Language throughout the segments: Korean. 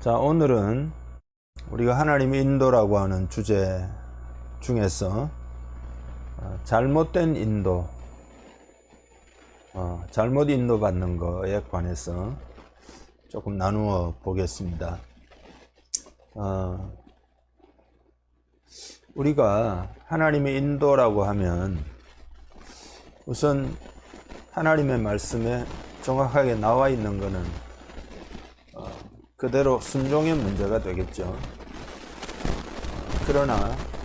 자, 오늘은 우리가 하나님의 인도라고 하는 주제 중에서 잘못된 인도, 잘못 인도받는 거에 관해서 조금 나누어 보겠습니다. 우리가 하나님의 인도라고 하면 우선 하나님의 말씀에 정확하게 나와 있는 것은 그대로 순종의 문제가 되겠죠. 그러나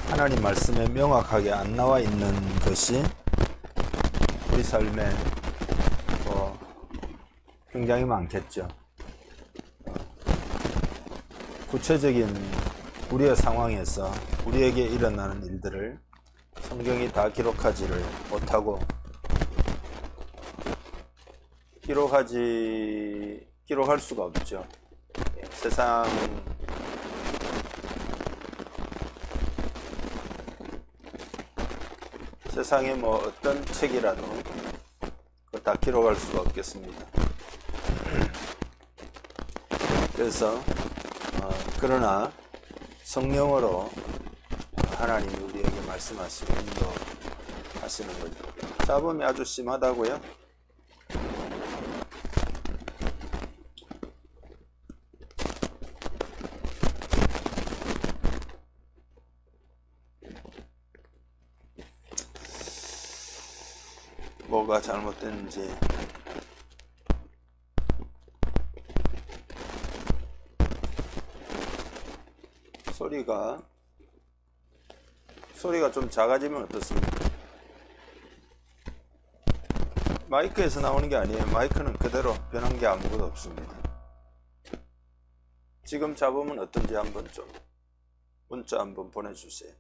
하나님 말씀에 명확하게 안 나와 있는 것이 우리 삶에 굉장히 많겠죠. 구체적인 우리의 상황에서 우리에게 일어나는 일들을 성경이 다 기록하지를 못하고 기록할 수가 없죠. 세상에 뭐 어떤 책이라도 다 기록할 수가 없겠습니다. 그래서 그러나 성령으로 하나님이 우리에게 말씀하시고 인도하시는 거죠. 잡음이 아주 심하다고요? 뭐가 잘못됐는지 소리가 좀 작아지면 어떻습니까? 마이크에서 나오는 게 아니에요. 마이크는 그대로 변한 게 아무것도 없습니다. 지금 잡으면 어떤지 한번 좀 문자 한번 보내주세요.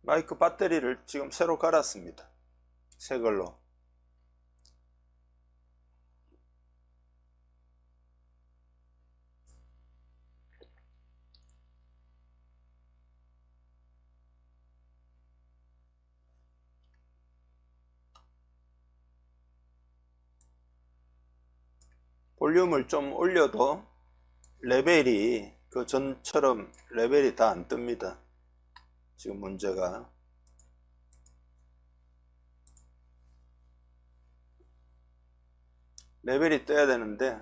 마이크 배터리를 지금 새로 갈았습니다. 새 걸로. 볼륨을 좀 올려도 레벨이 그 전처럼 레벨이 다 안 뜹니다. 지금 문제가 레벨이 떠야 되는데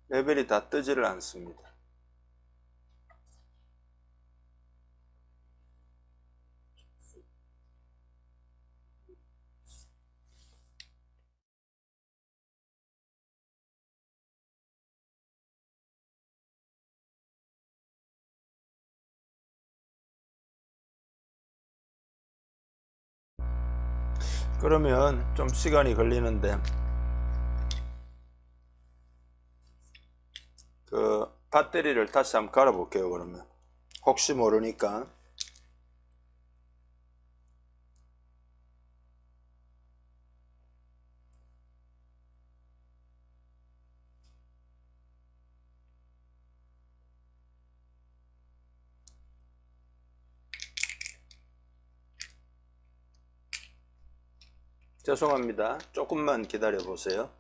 레벨이 다 뜨지를 않습니다. 그러면 좀 시간이 걸리는데 그 배터리를 다시 한번 갈아 볼게요. 그러면 혹시 모르니까. 죄송합니다. 조금만 기다려 보세요.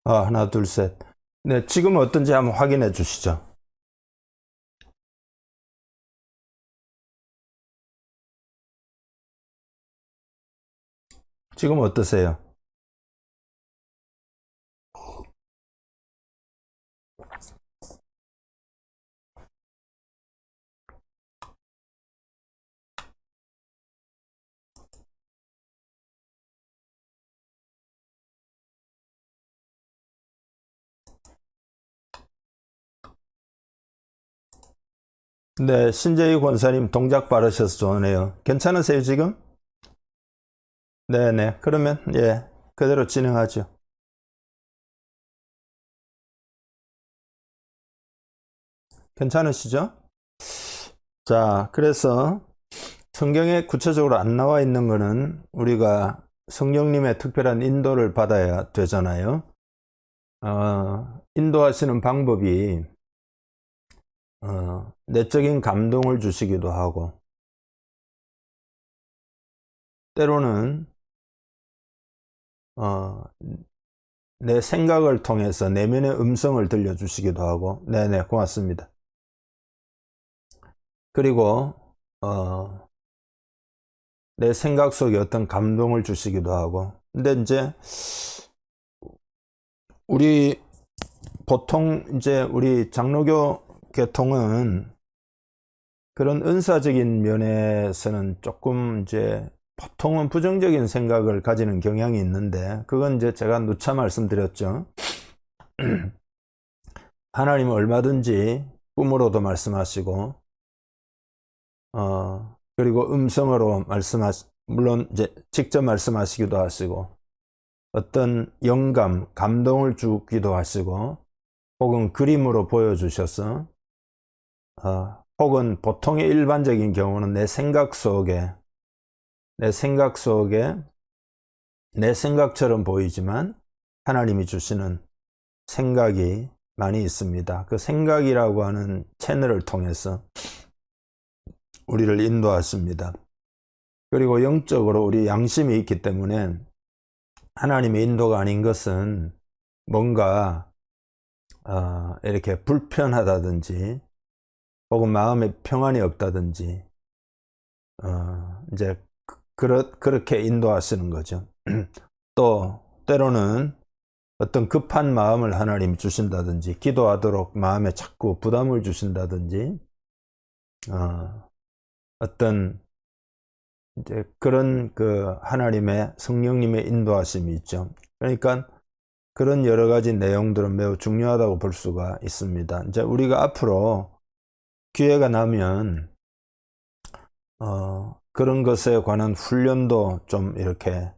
하나, 둘, 셋. 네, 지금 어떤지 한번 확인해 주시죠. 지금 어떠세요? 네, 신재희 권사님 동작 바르셔서 좋으네요. 괜찮으세요, 지금? 네네. 그러면, 예, 그대로 진행하죠. 괜찮으시죠? 자, 그래서 성경에 구체적으로 안 나와 있는 거는 우리가 성령님의 특별한 인도를 받아야 되잖아요. 인도하시는 방법이, 내적인 감동을 주시기도 하고, 때로는, 내 생각을 통해서 내면의 음성을 들려주시기도 하고, 네네, 고맙습니다. 그리고, 내 생각 속에 어떤 감동을 주시기도 하고, 근데 이제, 우리, 보통 이제 우리 장로교 계통은 그런 은사적인 면에서는 조금 이제 보통은 부정적인 생각을 가지는 경향이 있는데, 그건 이제 제가 누차 말씀드렸죠. 하나님은 얼마든지 꿈으로도 말씀하시고, 그리고 음성으로 물론 이제 직접 말씀하시기도 하시고, 어떤 영감, 감동을 주기도 하시고, 혹은 그림으로 보여주셔서, 혹은 보통의 일반적인 경우는 내 생각 속에 내 생각처럼 보이지만 하나님이 주시는 생각이 많이 있습니다. 그 생각이라고 하는 채널을 통해서 우리를 인도하십니다. 그리고 영적으로 우리 양심이 있기 때문에 하나님의 인도가 아닌 것은 뭔가 이렇게 불편하다든지 혹은 마음에 평안이 없다든지 이제 그렇게 인도하시는 거죠. 또 때로는 어떤 급한 마음을 하나님이 주신다든지 기도하도록 마음에 자꾸 부담을 주신다든지 어떤 이제 그런 그 하나님의 성령님의 인도하심이 있죠. 그러니까 그런 여러 가지 내용들은 매우 중요하다고 볼 수가 있습니다. 이제 우리가 앞으로 기회가 나면 그런 것에 관한 훈련도 좀 이렇게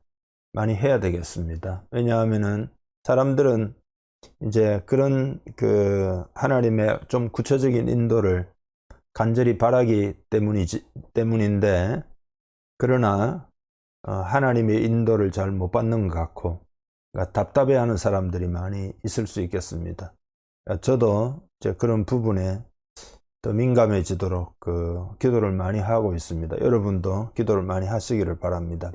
많이 해야 되겠습니다. 왜냐하면은 사람들은 이제 그런 그 하나님의 좀 구체적인 인도를 간절히 바라기 때문인데, 그러나 하나님의 인도를 잘 못 받는 것 같고, 그러니까 답답해하는 사람들이 많이 있을 수 있겠습니다. 저도 이제 그런 부분에 더 민감해지도록 기도를 많이 하고 있습니다. 여러분도 기도를 많이 하시기를 바랍니다.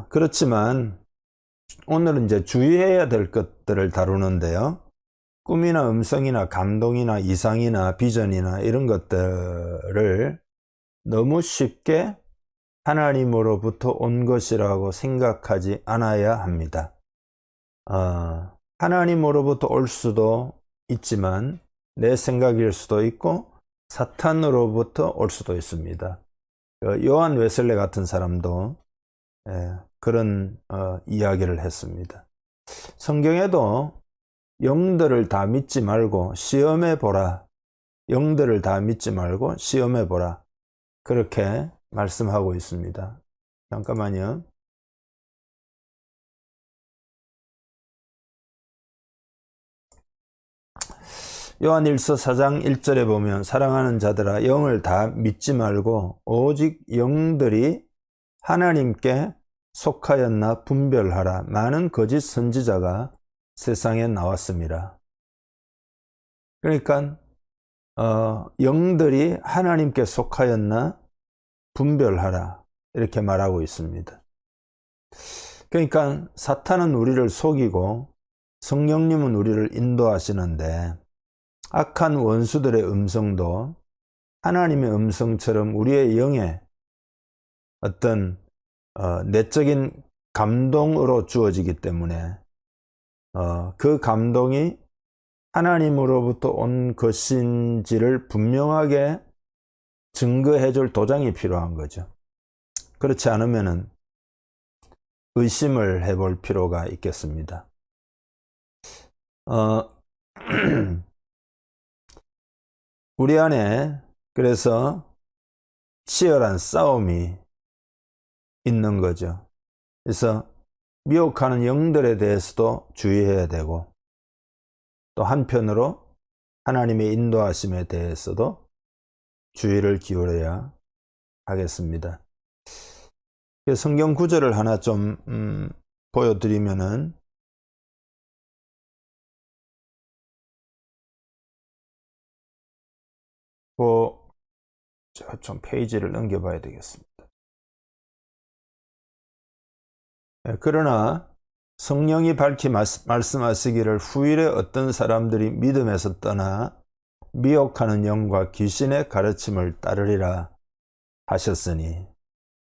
그렇지만 오늘은 이제 주의해야 될 것들을 다루는데요. 꿈이나 음성이나 감동이나 이상이나 비전이나 이런 것들을 너무 쉽게 하나님으로부터 온 것이라고 생각하지 않아야 합니다. 하나님으로부터 올 수도 있지만 내 생각일 수도 있고 사탄으로부터 올 수도 있습니다. 요한 웨슬레 같은 사람도 그런 이야기를 했습니다. 성경에도 영들을 다 믿지 말고 시험해 보라. 영들을 다 믿지 말고 시험해 보라. 그렇게 말씀하고 있습니다. 잠깐만요. 요한일서 4장 1절에 보면 사랑하는 자들아 영을 다 믿지 말고 오직 영들이 하나님께 속하였나 분별하라. 많은 거짓 선지자가 세상에 나왔습니다. 그러니까 영들이 하나님께 속하였나 분별하라 이렇게 말하고 있습니다. 그러니까 사탄은 우리를 속이고 성령님은 우리를 인도하시는데 악한 원수들의 음성도 하나님의 음성처럼 우리의 영에 어떤 내적인 감동으로 주어지기 때문에 그 감동이 하나님으로부터 온 것인지를 분명하게 증거해 줄 도장이 필요한 거죠. 그렇지 않으면은 의심을 해볼 필요가 있겠습니다. 우리 안에 그래서 치열한 싸움이 있는 거죠. 그래서 미혹하는 영들에 대해서도 주의해야 되고 또 한편으로 하나님의 인도하심에 대해서도 주의를 기울여야 하겠습니다. 성경 구절을 하나 좀 보여드리면은 좀 페이지를 넘겨봐야 되겠습니다. 그러나 성령이 밝히 말씀하시기를 후일에 어떤 사람들이 믿음에서 떠나 미혹하는 영과 귀신의 가르침을 따르리라 하셨으니,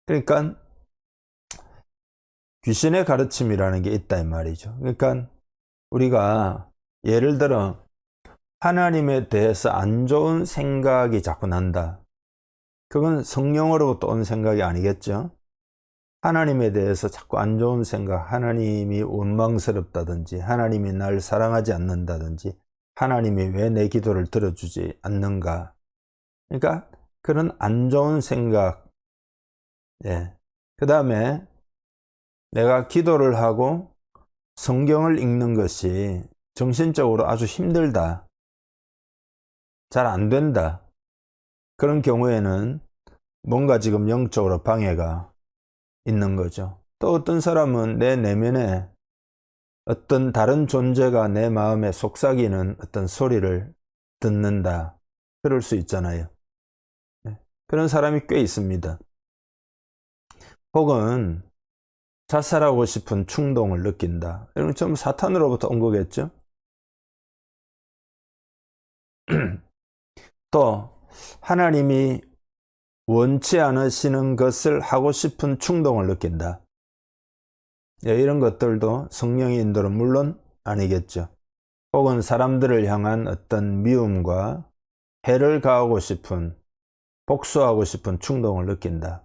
그러니까 귀신의 가르침이라는 게 있다 이 말이죠. 그러니까 우리가 예를 들어 하나님에 대해서 안 좋은 생각이 자꾸 난다. 그건 성령으로부터 온 생각이 아니겠죠. 하나님에 대해서 자꾸 안 좋은 생각, 하나님이 원망스럽다든지 하나님이 날 사랑하지 않는다든지 하나님이 왜 내 기도를 들어주지 않는가. 그러니까 그런 안 좋은 생각, 그 다음에 내가 기도를 하고 성경을 읽는 것이 정신적으로 아주 힘들다, 잘 안 된다, 그런 경우에는 뭔가 지금 영적으로 방해가 있는 거죠. 또 어떤 사람은 내 내면에 어떤 다른 존재가 내 마음에 속삭이는 어떤 소리를 듣는다, 그럴 수 있잖아요. 그런 사람이 꽤 있습니다. 혹은 자살하고 싶은 충동을 느낀다. 이런 건 좀 사탄으로부터 온 거겠죠. 또 하나님이 원치 않으시는 것을 하고 싶은 충동을 느낀다. 이런 것들도 성령의 인도는 물론 아니겠죠. 혹은 사람들을 향한 어떤 미움과 해를 가하고 싶은, 복수하고 싶은 충동을 느낀다.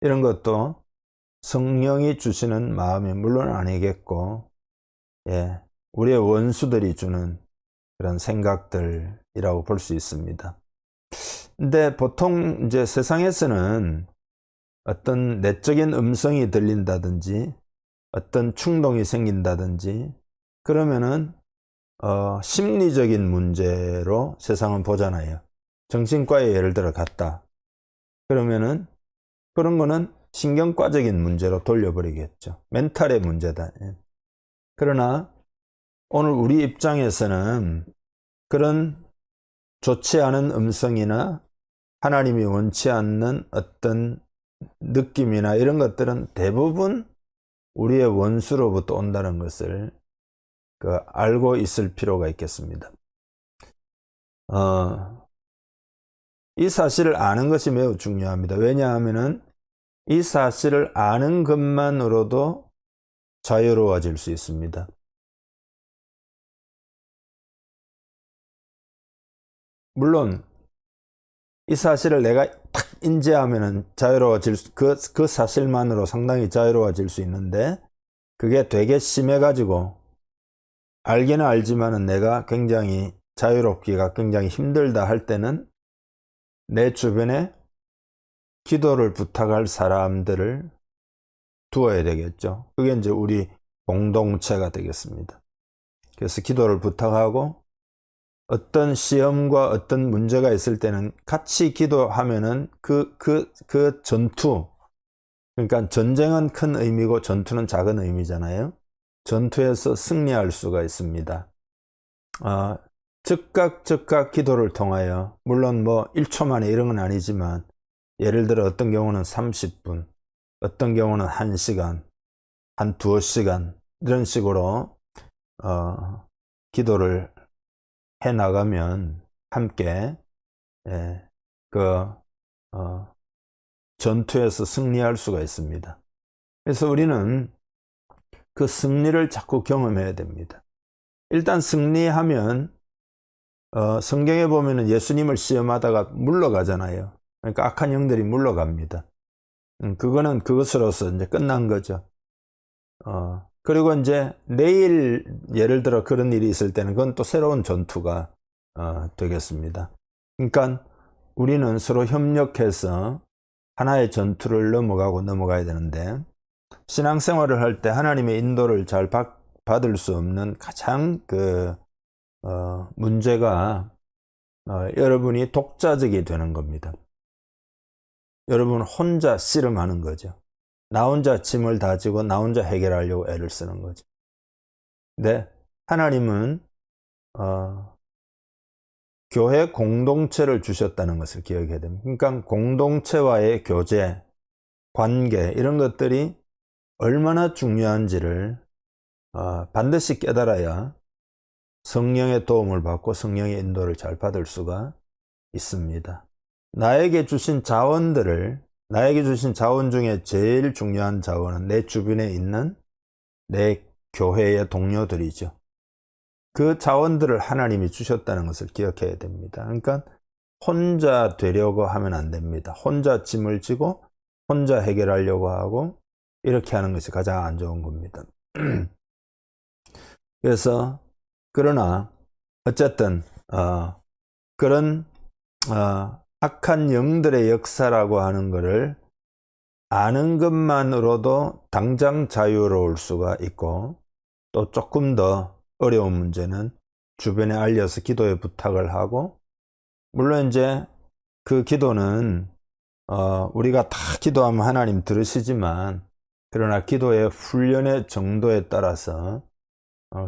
이런 것도 성령이 주시는 마음이 물론 아니겠고, 우리의 원수들이 주는 그런 생각들이라고 볼 수 있습니다. 근데 보통 이제 세상에서는 어떤 내적인 음성이 들린다든지 어떤 충동이 생긴다든지 그러면은 심리적인 문제로 세상은 보잖아요. 정신과에 예를 들어 갔다. 그러면은 그런 거는 신경과적인 문제로 돌려버리겠죠. 멘탈의 문제다. 그러나 오늘 우리 입장에서는 그런 좋지 않은 음성이나 하나님이 원치 않는 어떤 느낌이나 이런 것들은 대부분 우리의 원수로부터 온다는 것을 알고 있을 필요가 있겠습니다. 이 사실을 아는 것이 매우 중요합니다. 왜냐하면 이 사실을 아는 것만으로도 자유로워질 수 있습니다. 물론 이 사실을 내가 탁 인지하면 그 사실만으로 상당히 자유로워질 수 있는데, 그게 되게 심해가지고 알기는 알지만은 내가 굉장히 자유롭기가 굉장히 힘들다 할 때는 내 주변에 기도를 부탁할 사람들을 두어야 되겠죠. 그게 이제 우리 공동체가 되겠습니다. 그래서 기도를 부탁하고 어떤 시험과 어떤 문제가 있을 때는 같이 기도하면은 그 전투, 그러니까 전쟁은 큰 의미고 전투는 작은 의미잖아요. 전투에서 승리할 수가 있습니다. 즉각 기도를 통하여, 물론 뭐 1초 만에 이런 건 아니지만 예를 들어 어떤 경우는 30분, 어떤 경우는 1시간, 한 두어 시간 이런 식으로 기도를 해 나가면 함께 그 전투에서 승리할 수가 있습니다. 그래서 우리는 그 승리를 자꾸 경험해야 됩니다. 일단 승리하면 성경에 보면은 예수님을 시험하다가 물러가잖아요. 그러니까 악한 영들이 물러갑니다. 그거는 그것으로서 이제 끝난 거죠. 그리고 이제 내일 예를 들어 그런 일이 있을 때는 그건 또 새로운 전투가 되겠습니다. 그러니까 우리는 서로 협력해서 하나의 전투를 넘어가야 되는데, 신앙생활을 할 때 하나님의 인도를 잘 받을 수 없는 가장 문제가 여러분이 독자적이 되는 겁니다. 여러분 혼자 씨름하는 거죠. 나 혼자 짐을 다지고 나 혼자 해결하려고 애를 쓰는 거죠. 근데 하나님은 교회 공동체를 주셨다는 것을 기억해야 됩니다. 그러니까 공동체와의 교제, 관계 이런 것들이 얼마나 중요한지를 반드시 깨달아야 성령의 도움을 받고 성령의 인도를 잘 받을 수가 있습니다. 나에게 주신 자원 중에 제일 중요한 자원은 내 주변에 있는 내 교회의 동료들이죠. 그 자원들을 하나님이 주셨다는 것을 기억해야 됩니다. 그러니까 혼자 되려고 하면 안 됩니다. 혼자 짐을 지고 혼자 해결하려고 하고 이렇게 하는 것이 가장 안 좋은 겁니다. 그래서 그러나 어쨌든 그런 악한 영들의 역사라고 하는 것을 아는 것만으로도 당장 자유로울 수가 있고, 또 조금 더 어려운 문제는 주변에 알려서 기도에 부탁을 하고, 물론 이제 그 기도는 우리가 다 기도하면 하나님 들으시지만, 그러나 기도의 훈련의 정도에 따라서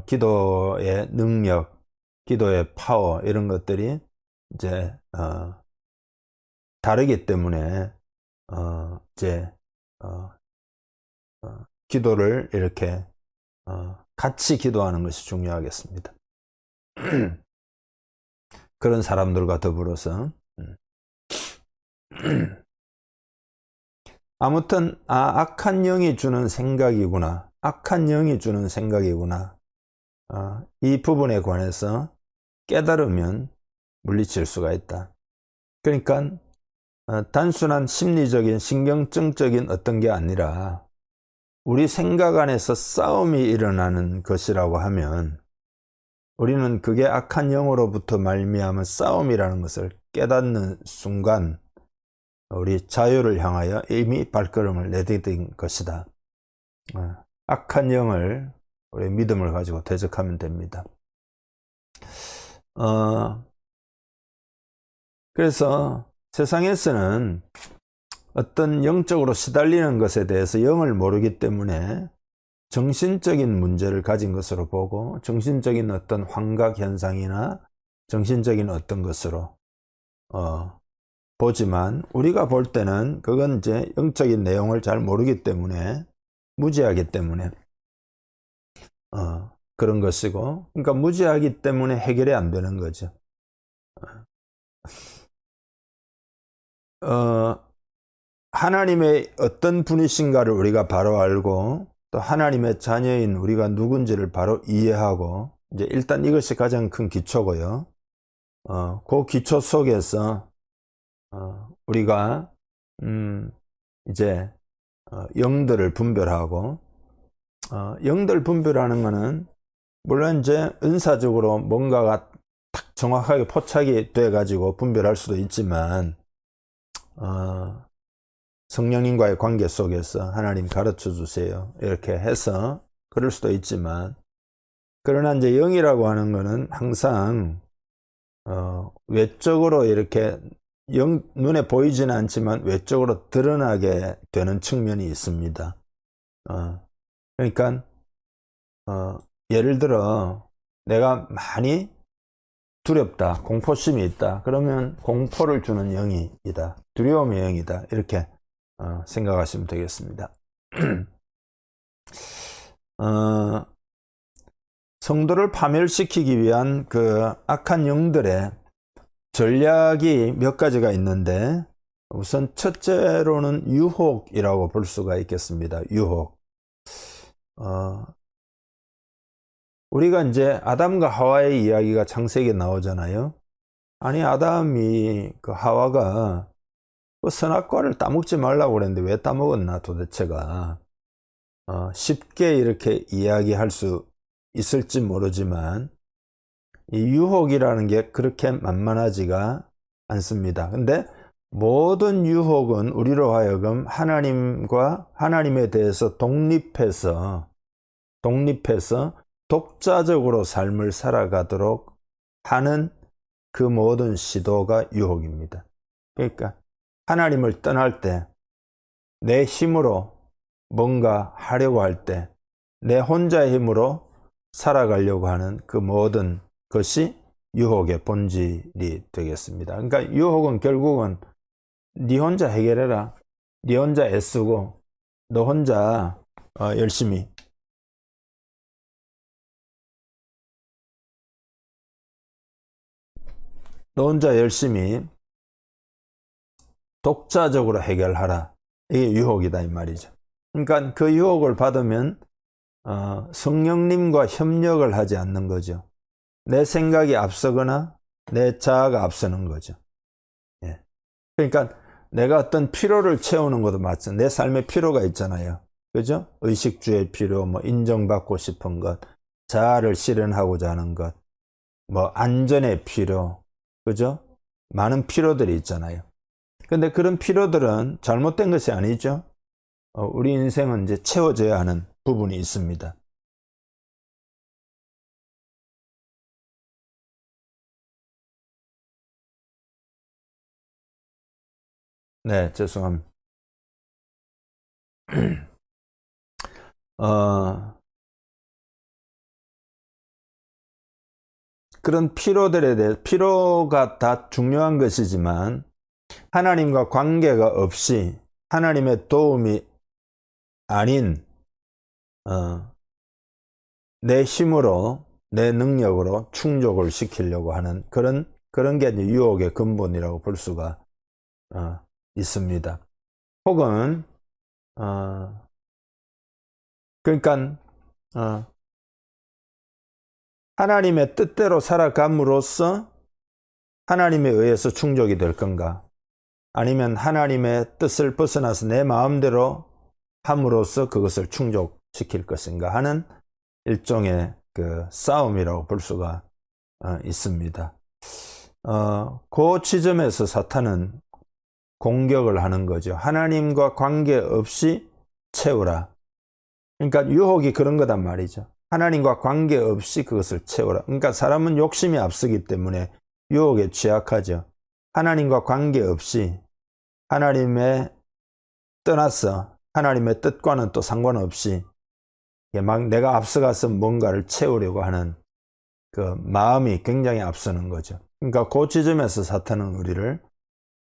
기도의 능력, 기도의 파워 이런 것들이 이제 다르기 때문에 이제 기도를 이렇게 같이 기도하는 것이 중요하겠습니다. 그런 사람들과 더불어서 아무튼 악한 영이 주는 생각이구나, 이 부분에 관해서 깨달으면 물리칠 수가 있다. 그러니까 단순한 심리적인 신경증적인 어떤 게 아니라 우리 생각 안에서 싸움이 일어나는 것이라고 하면, 우리는 그게 악한 영으로부터 말미암은 싸움이라는 것을 깨닫는 순간 우리 자유를 향하여 이미 발걸음을 내디딘 것이다. 악한 영을 우리 믿음을 가지고 대적하면 됩니다. 그래서 세상에서는 어떤 영적으로 시달리는 것에 대해서 영을 모르기 때문에 정신적인 문제를 가진 것으로 보고, 정신적인 어떤 환각 현상이나 정신적인 어떤 것으로 보지만, 우리가 볼 때는 그건 이제 영적인 내용을 잘 모르기 때문에, 무지하기 때문에 그런 것이고, 그러니까 무지하기 때문에 해결이 안 되는 거죠. 하나님의 어떤 분이신가를 우리가 바로 알고, 또 하나님의 자녀인 우리가 누군지를 바로 이해하고, 이제 일단 이것이 가장 큰 기초고요. 그 기초 속에서 우리가 이제 영들을 분별하고, 영들 분별하는 것은 물론 이제 은사적으로 뭔가가 딱 정확하게 포착이 돼 가지고 분별할 수도 있지만, 성령님과의 관계 속에서 하나님 가르쳐 주세요 이렇게 해서 그럴 수도 있지만, 그러나 이제 영이라고 하는 것은 항상 외적으로 이렇게 눈에 보이지는 않지만 외적으로 드러나게 되는 측면이 있습니다. 그러니까 예를 들어 내가 많이 두렵다, 공포심이 있다, 그러면 공포를 주는 영이다, 두려움의 영이다, 이렇게 생각하시면 되겠습니다. 어, 성도를 파멸시키기 위한 그 악한 영들의 전략이 몇 가지가 있는데, 우선 첫째로는 유혹이라고 볼 수가 있겠습니다. 유혹. 우리가 이제 아담과 하와의 이야기가 창세기에 나오잖아요. 아니, 아담이 그 하와가 그 선악과를 따먹지 말라고 그랬는데 왜 따먹었나 도대체가. 쉽게 이렇게 이야기할 수 있을지 모르지만 이 유혹이라는 게 그렇게 만만하지가 않습니다. 근데 모든 유혹은 우리로 하여금 하나님에 대해서 독립해서 독자적으로 삶을 살아가도록 하는 그 모든 시도가 유혹입니다. 그러니까 하나님을 떠날 때, 내 힘으로 뭔가 하려고 할 때, 내 혼자의 힘으로 살아가려고 하는 그 모든 것이 유혹의 본질이 되겠습니다. 그러니까 유혹은 결국은 네 혼자 해결해라, 네 혼자 애쓰고 너 혼자 열심히 독자적으로 해결하라. 이게 유혹이다 이 말이죠. 그러니까 그 유혹을 받으면 성령님과 협력을 하지 않는 거죠. 내 생각이 앞서거나 내 자아가 앞서는 거죠. 예. 그러니까 내가 어떤 피로를 채우는 것도 마찬가지. 내 삶에 피로가 있잖아요. 그죠? 의식주의 피로, 뭐 인정받고 싶은 것, 자아를 실현하고자 하는 것, 뭐 안전의 피로, 그죠? 많은 피로들이 있잖아요. 근데 그런 피로들은 잘못된 것이 아니죠. 우리 인생은 이제 채워져야 하는 부분이 있습니다. 네, 죄송합니다. 그런 피로들에 대해, 피로가 다 중요한 것이지만 하나님과 관계가 없이 하나님의 도움이 아닌 내 힘으로, 내 능력으로 충족을 시키려고 하는 그런 게 이제 유혹의 근본이라고 볼 수가 있습니다. 혹은 그러니까 하나님의 뜻대로 살아감으로써 하나님에 의해서 충족이 될 건가? 아니면 하나님의 뜻을 벗어나서 내 마음대로 함으로써 그것을 충족시킬 것인가 하는 일종의 그 싸움이라고 볼 수가 있습니다. 그 지점에서 사탄은 공격을 하는 거죠. 하나님과 관계없이 채우라. 그러니까 유혹이 그런 거단 말이죠. 하나님과 관계없이 그것을 채우라. 그러니까 사람은 욕심이 앞서기 때문에 유혹에 취약하죠. 하나님과 관계없이 하나님의 떠나서 하나님의 뜻과는 또 상관없이 막 내가 앞서가서 뭔가를 채우려고 하는 그 마음이 굉장히 앞서는 거죠. 그러니까 그 지점에서 사탄은 우리를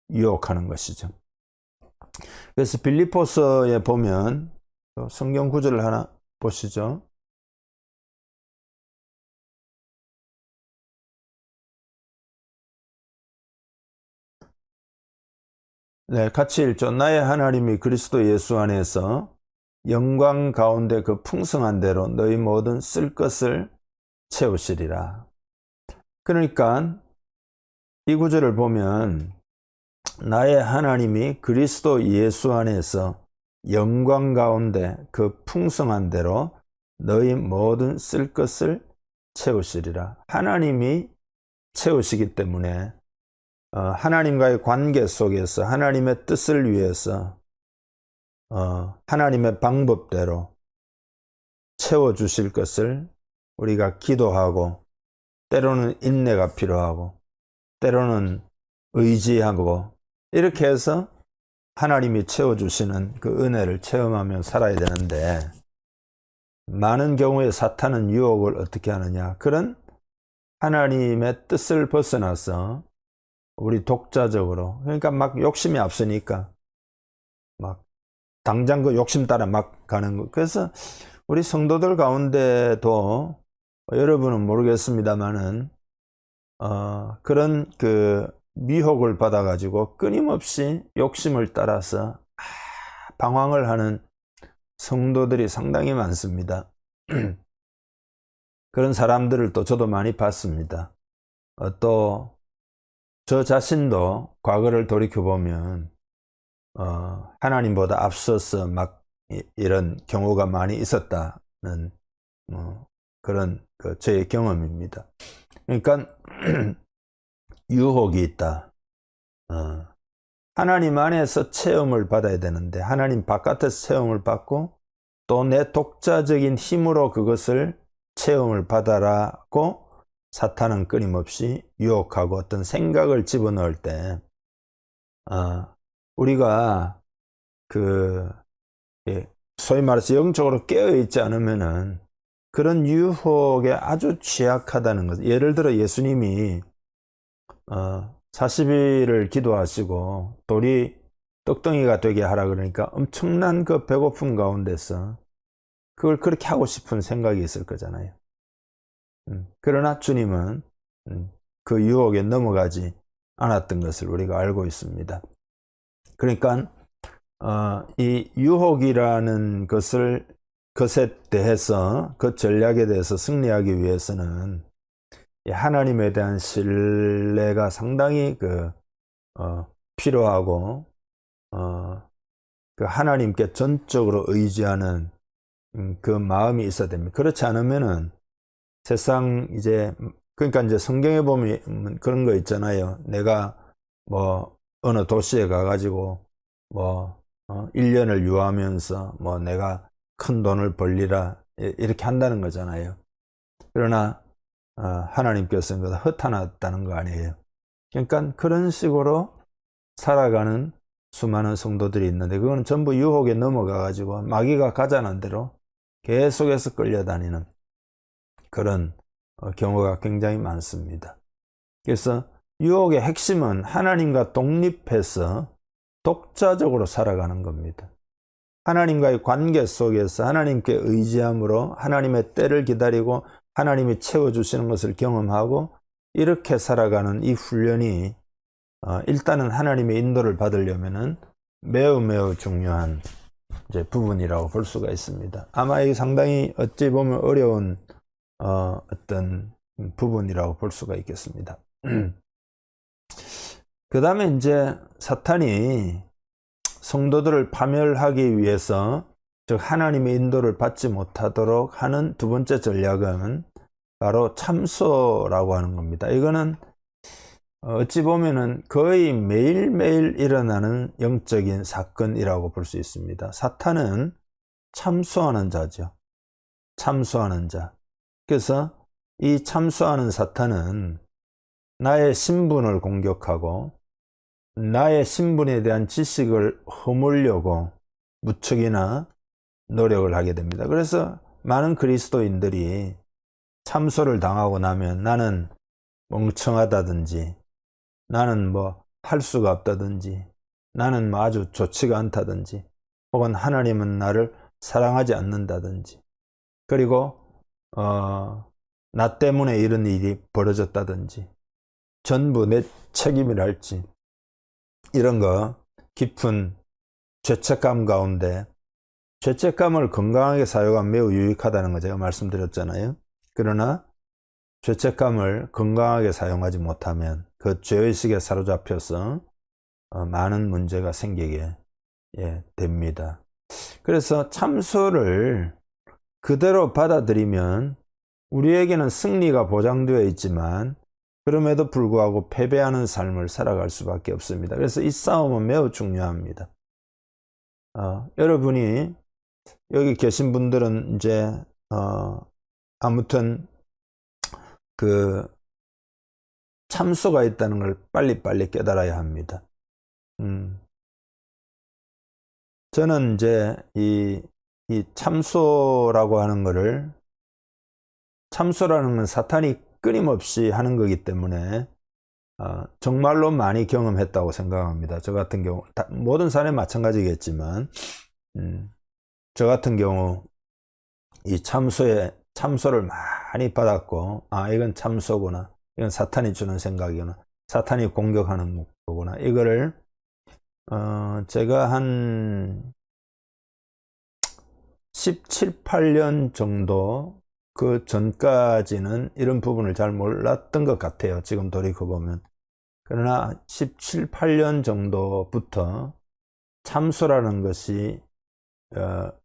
유혹하는 것이죠. 그래서 빌립보서에 보면 성경 구절을 하나 보시죠. 네, 같이 읽죠. 나의 하나님이 그리스도 예수 안에서 영광 가운데 그 풍성한 대로 너희 모든 쓸 것을 채우시리라. 그러니까 이 구절을 보면 나의 하나님이 그리스도 예수 안에서 영광 가운데 그 풍성한 대로 너희 모든 쓸 것을 채우시리라. 하나님이 채우시기 때문에 하나님과의 관계 속에서 하나님의 뜻을 위해서 하나님의 방법대로 채워주실 것을 우리가 기도하고, 때로는 인내가 필요하고, 때로는 의지하고, 이렇게 해서 하나님이 채워주시는 그 은혜를 체험하며 살아야 되는데, 많은 경우에 사탄은 유혹을 어떻게 하느냐? 그런 하나님의 뜻을 벗어나서 우리 독자적으로, 그러니까 막 욕심이 앞서니까 막 당장 그 욕심 따라 막 가는 거. 그래서 우리 성도들 가운데도 여러분은 모르겠습니다만은 그런 그 미혹을 받아가지고 끊임없이 욕심을 따라서 방황을 하는 성도들이 상당히 많습니다. 그런 사람들을 또 저도 많이 봤습니다. 또 저 자신도 과거를 돌이켜보면 하나님보다 앞서서 막 이런 경우가 많이 있었다는 그런 저의 경험입니다. 그러니까 유혹이 있다. 하나님 안에서 체험을 받아야 되는데 하나님 바깥에서 체험을 받고 또 내 독자적인 힘으로 그것을 체험을 받아라고 사탄은 끊임없이 유혹하고 어떤 생각을 집어넣을 때 우리가 소위 말해서 영적으로 깨어있지 않으면은 그런 유혹에 아주 취약하다는 것. 예를 들어 예수님이 40일을 기도하시고 돌이 떡덩이가 되게 하라 그러니까 엄청난 그 배고픔 가운데서 그걸 그렇게 하고 싶은 생각이 있을 거잖아요. 그러나 주님은 그 유혹에 넘어가지 않았던 것을 우리가 알고 있습니다. 그러니까 이 유혹이라는 것에 대해서 그 전략에 대해서 승리하기 위해서는 하나님에 대한 신뢰가 상당히 필요하고 그 하나님께 전적으로 의지하는 그 마음이 있어야 됩니다. 그렇지 않으면은 세상 그러니까 이제 성경에 보면 그런 거 있잖아요. 내가 뭐 어느 도시에 가가지고 1년을 유하면서 내가 큰 돈을 벌리라 이렇게 한다는 거잖아요. 그러나 하나님께서는 그것을 허탄하다는 거 아니에요. 그러니까 그런 식으로 살아가는 수많은 성도들이 있는데 그거는 전부 유혹에 넘어가가지고 마귀가 가자는 대로 계속해서 끌려다니는 그런 경우가 굉장히 많습니다. 그래서 유혹의 핵심은 하나님과 독립해서 독자적으로 살아가는 겁니다. 하나님과의 관계 속에서 하나님께 의지함으로 하나님의 때를 기다리고 하나님이 채워주시는 것을 경험하고 이렇게 살아가는 이 훈련이 일단은 하나님의 인도를 받으려면은 매우 매우 중요한 부분이라고 볼 수가 있습니다. 아마 이게 상당히 어찌 보면 어려운 어떤 부분이라고 볼 수가 있겠습니다. 그 다음에 이제 사탄이 성도들을 파멸하기 위해서 즉 하나님의 인도를 받지 못하도록 하는 두 번째 전략은 바로 참소라고 하는 겁니다. 이거는 어찌 보면은 거의 매일매일 일어나는 영적인 사건이라고 볼 수 있습니다. 사탄은 참소하는 자죠. 참소하는 자. 그래서 이 참소하는 사탄은 나의 신분을 공격하고 나의 신분에 대한 지식을 허물려고 무척이나 노력을 하게 됩니다. 그래서 많은 그리스도인들이 참소를 당하고 나면 나는 멍청하다든지 나는 할 수가 없다든지 나는 아주 좋지가 않다든지 혹은 하나님은 나를 사랑하지 않는다든지 그리고 나 때문에 이런 일이 벌어졌다든지 전부 내 책임이랄지 이런 거 깊은 죄책감 가운데 죄책감을 건강하게 사용하면 매우 유익하다는 거 제가 말씀드렸잖아요. 그러나 죄책감을 건강하게 사용하지 못하면 그 죄의식에 사로잡혀서 많은 문제가 생기게 됩니다. 그래서 참소를 그대로 받아들이면 우리에게는 승리가 보장되어 있지만 그럼에도 불구하고 패배하는 삶을 살아갈 수밖에 없습니다. 그래서 이 싸움은 매우 중요합니다. 여러분이 여기 계신 분들은 이제 아무튼 그 참소가 있다는 걸 빨리빨리 깨달아야 합니다. 저는 이제 이 참소라고 하는 거를 참소라는 건 사탄이 끊임없이 하는 거기 때문에 정말로 많이 경험했다고 생각합니다. 저 같은 경우 모든 사람이 마찬가지겠지만 저 같은 경우 이 참소를 많이 받았고, 아, 이건 참소구나. 이건 사탄이 주는 생각이구나. 사탄이 공격하는 거구나. 이거를, 제가 한 17, 18년 정도 그 전까지는 이런 부분을 잘 몰랐던 것 같아요. 지금 돌이켜보면. 그러나 17, 18년 정도부터 참소라는 것이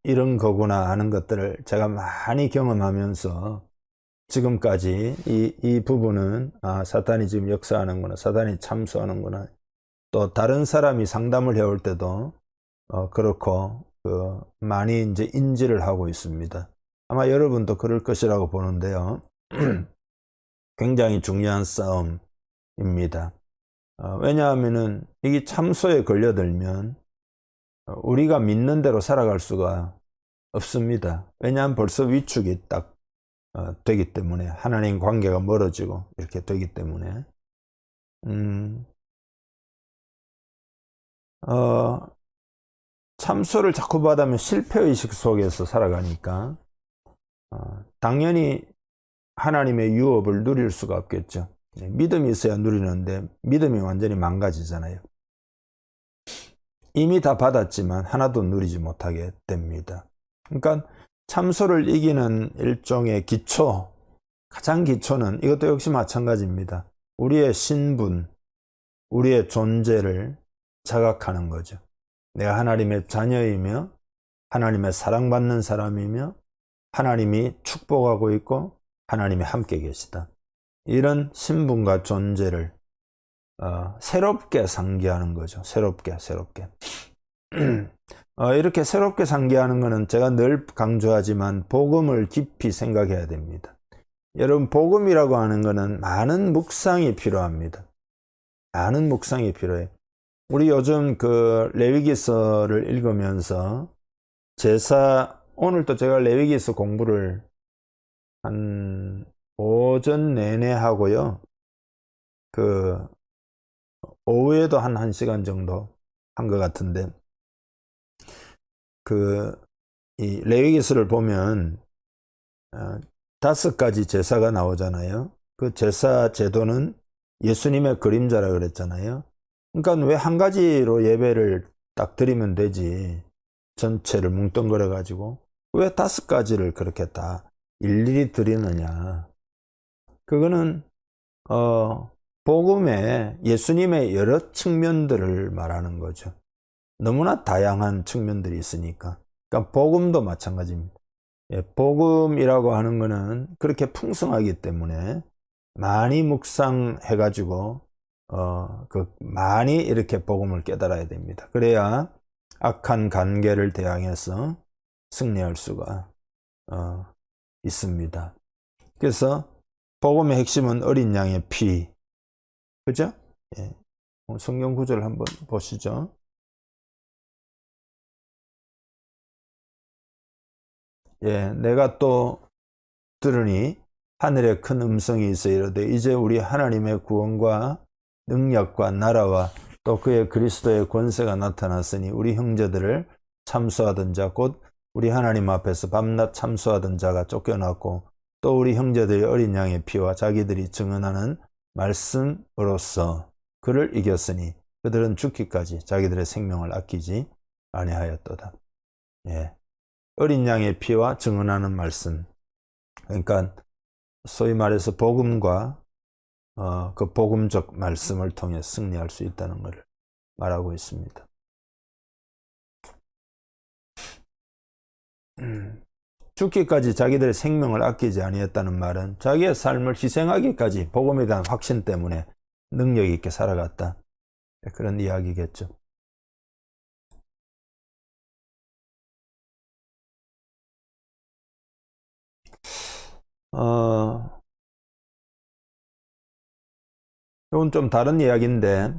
이런 거구나 하는 것들을 제가 많이 경험하면서 지금까지 이 부분은 사탄이 지금 역사하는구나, 사탄이 참소하는구나. 또 다른 사람이 상담을 해올 때도 그렇고 많이 이제 인지를 하고 있습니다. 아마 여러분도 그럴 것이라고 보는데요. 굉장히 중요한 싸움입니다. 왜냐하면은 이게 참소에 걸려들면 우리가 믿는 대로 살아갈 수가 없습니다. 왜냐하면 벌써 위축이 딱 되기 때문에, 하나님 관계가 멀어지고 이렇게 되기 때문에 참소를 자꾸 받으면 실패의식 속에서 살아가니까 당연히 하나님의 유업을 누릴 수가 없겠죠. 믿음이 있어야 누리는데 믿음이 완전히 망가지잖아요. 이미 다 받았지만 하나도 누리지 못하게 됩니다. 그러니까 참소를 이기는 일종의 기초, 가장 기초는 이것도 역시 마찬가지입니다. 우리의 신분, 우리의 존재를 자각하는 거죠. 내가 하나님의 자녀이며 하나님의 사랑받는 사람이며 하나님이 축복하고 있고 하나님이 함께 계시다. 이런 신분과 존재를 새롭게 상기하는 거죠. 새롭게. 이렇게 새롭게 상기하는 것은 제가 늘 강조하지만 복음을 깊이 생각해야 됩니다. 여러분, 복음이라고 하는 것은 많은 묵상이 필요합니다. 많은 묵상이 필요해요. 우리 요즘 그 레위기서를 읽으면서 오늘도 제가 레위기서 공부를 한 오전 내내 하고요. 그 오후에도 한 1시간 정도 한 것 같은데, 이 레위기서를 보면 5가지 제사가 나오잖아요. 그 제사 제도는 예수님의 그림자라 그랬잖아요. 그러니까 왜 한 가지로 예배를 딱 드리면 되지, 전체를 뭉뚱그려 가지고 왜 5가지를 그렇게 다 일일이 드리느냐. 그거는 복음의 예수님의 여러 측면들을 말하는 거죠. 너무나 다양한 측면들이 있으니까. 그러니까 복음도 마찬가지입니다. 복음이라고 하는 거는 그렇게 풍성하기 때문에 많이 묵상해 가지고 많이 이렇게 복음을 깨달아야 됩니다. 그래야 악한 관계를 대항해서 승리할 수가 있습니다. 그래서 복음의 핵심은 어린 양의 피, 그죠? 성경 구절을 한번 보시죠. 내가 또 들으니 하늘에 큰 음성이 있어 이르되 이제 우리 하나님의 구원과 능력과 나라와 또 그의 그리스도의 권세가 나타났으니 우리 형제들을 참소하던 자 곧 우리 하나님 앞에서 밤낮 참소하던 자가 쫓겨났고 또 우리 형제들의 어린 양의 피와 자기들이 증언하는 말씀으로써 그를 이겼으니 그들은 죽기까지 자기들의 생명을 아끼지 아니하였도다. 어린 양의 피와 증언하는 말씀, 그러니까 소위 말해서 복음과 그 복음적 말씀을 통해 승리할 수 있다는 것을 말하고 있습니다. 죽기까지 자기들의 생명을 아끼지 아니했다는 말은 자기의 삶을 희생하기까지 복음에 대한 확신 때문에 능력 있게 살아갔다, 그런 이야기겠죠. 이건 좀 다른 이야기인데,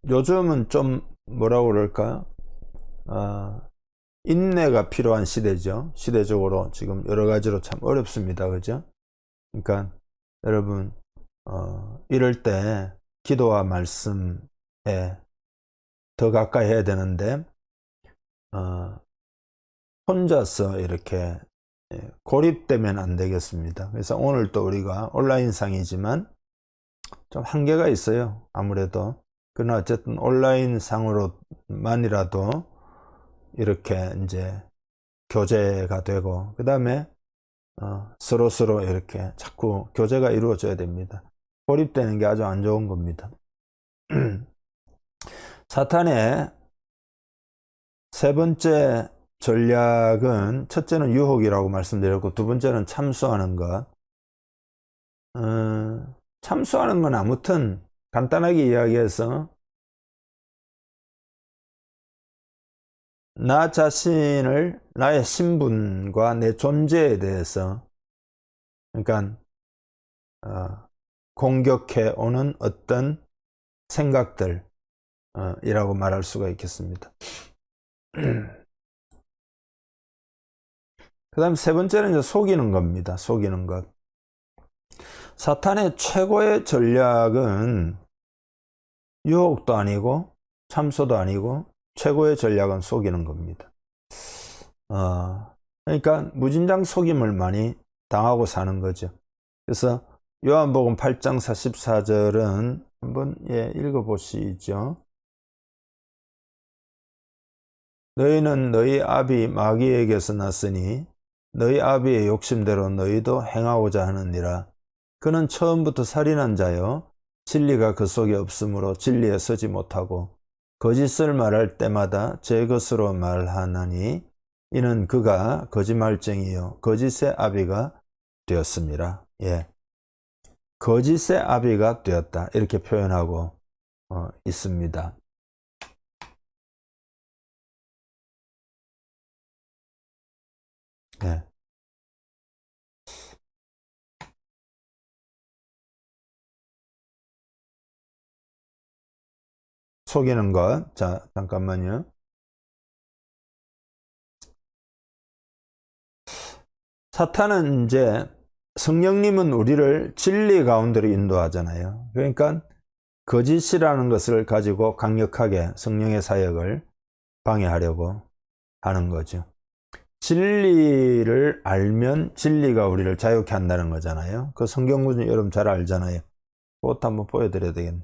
요즘은 좀 뭐라고 그럴까? 인내가 필요한 시대죠. 시대적으로 지금 여러 가지로 참 어렵습니다. 그죠? 그러니까 여러분, 이럴 때 기도와 말씀 더 가까이 해야 되는데 혼자서 이렇게 고립되면 안 되겠습니다. 그래서 오늘 또 우리가 온라인상이지만 좀 한계가 있어요. 아무래도. 그러나 어쨌든 온라인상으로만이라도 이렇게 이제 교제가 되고, 그 다음에 서로 이렇게 자꾸 교제가 이루어져야 됩니다. 고립되는 게 아주 안 좋은 겁니다. 사탄의 세 번째 전략은, 첫째는 유혹이라고 말씀드렸고, 두 번째는 참수하는 것. 참수하는 건 아무튼 간단하게 이야기해서 나 자신을, 나의 신분과 내 존재에 대해서, 그러니까 공격해 오는 어떤 생각들 이라고 말할 수가 있겠습니다. 그 다음 세 번째는 이제 속이는 겁니다. 속이는 것. 사탄의 최고의 전략은 유혹도 아니고 참소도 아니고 최고의 전략은 속이는 겁니다. 그러니까 무진장 속임을 많이 당하고 사는 거죠. 그래서 요한복음 8장 44절은 한번 읽어보시죠. 너희는 너희 아비 마귀에게서 났으니 너희 아비의 욕심대로 너희도 행하고자 하느니라. 그는 처음부터 살인한 자요 진리가 그 속에 없으므로 진리에 서지 못하고 거짓을 말할 때마다 제 것으로 말하나니 이는 그가 거짓말쟁이요 거짓의 아비가 되었습니다. 거짓의 아비가 되었다, 이렇게 표현하고 있습니다. 속이는 것. 자, 잠깐만요. 사탄은 이제, 성령님은 우리를 진리 가운데로 인도하잖아요. 그러니까 거짓이라는 것을 가지고 강력하게 성령의 사역을 방해하려고 하는 거죠. 진리를 알면 진리가 우리를 자유케 한다는 거잖아요. 그 성경 구절 여러분 잘 알잖아요. 그것도 한번 보여드려야 되겠네.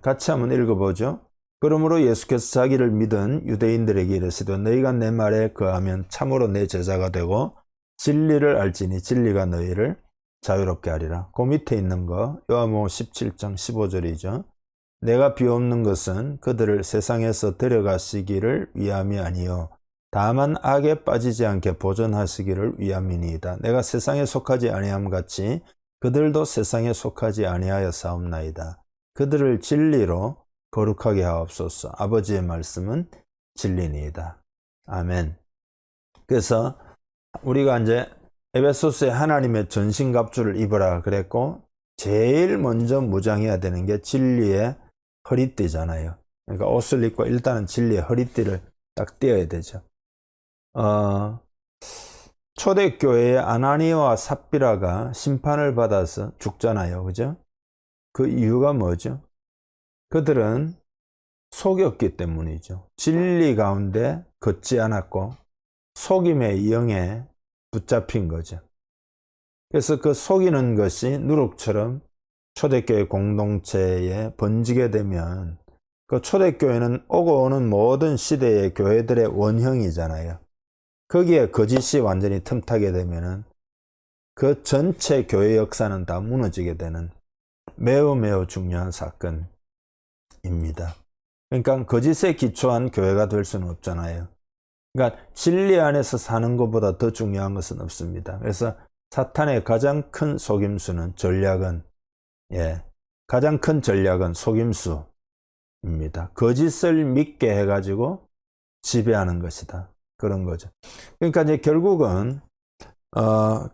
같이 한번 읽어보죠. 그러므로 예수께서 자기를 믿은 유대인들에게 이르시되 너희가 내 말에 거하면 참으로 내 제자가 되고 진리를 알지니 진리가 너희를 자유롭게 하리라. 그 밑에 있는 거 요한복음 17장 15절이죠. 내가 비옵는 것은 그들을 세상에서 데려가시기를 위함이 아니요 다만 악에 빠지지 않게 보존하시기를 위함이니이다. 내가 세상에 속하지 아니함 같이 그들도 세상에 속하지 아니하여 싸움나이다. 그들을 진리로 거룩하게 하옵소서. 아버지의 말씀은 진리니이다. 아멘. 그래서 우리가 이제 에베소서에 하나님의 전신갑주를 입으라 그랬고, 제일 먼저 무장해야 되는 게 진리의 허리띠잖아요. 그러니까 옷을 입고 일단은 진리의 허리띠를 딱 띄어야 되죠. 초대교회의 아나니아와 삽비라가 심판을 받아서 죽잖아요. 그죠? 그 이유가 뭐죠? 그들은 속였기 때문이죠. 진리 가운데 걷지 않았고 속임의 영에 붙잡힌 거죠. 그래서 그 속이는 것이 누룩처럼 초대교회 공동체에 번지게 되면, 그 초대교회는 오고 오는 모든 시대의 교회들의 원형이잖아요. 거기에 거짓이 완전히 틈타게 되면은 그 전체 교회 역사는 다 무너지게 되는 매우 중요한 사건입니다. 그러니까 거짓에 기초한 교회가 될 수는 없잖아요. 그러니까 진리 안에서 사는 것보다 더 중요한 것은 없습니다. 그래서 사탄의 가장 큰 속임수는, 전략은, 가장 큰 전략은 속임수입니다. 거짓을 믿게 해가지고 지배하는 것이다, 그런 거죠. 그러니까 이제 결국은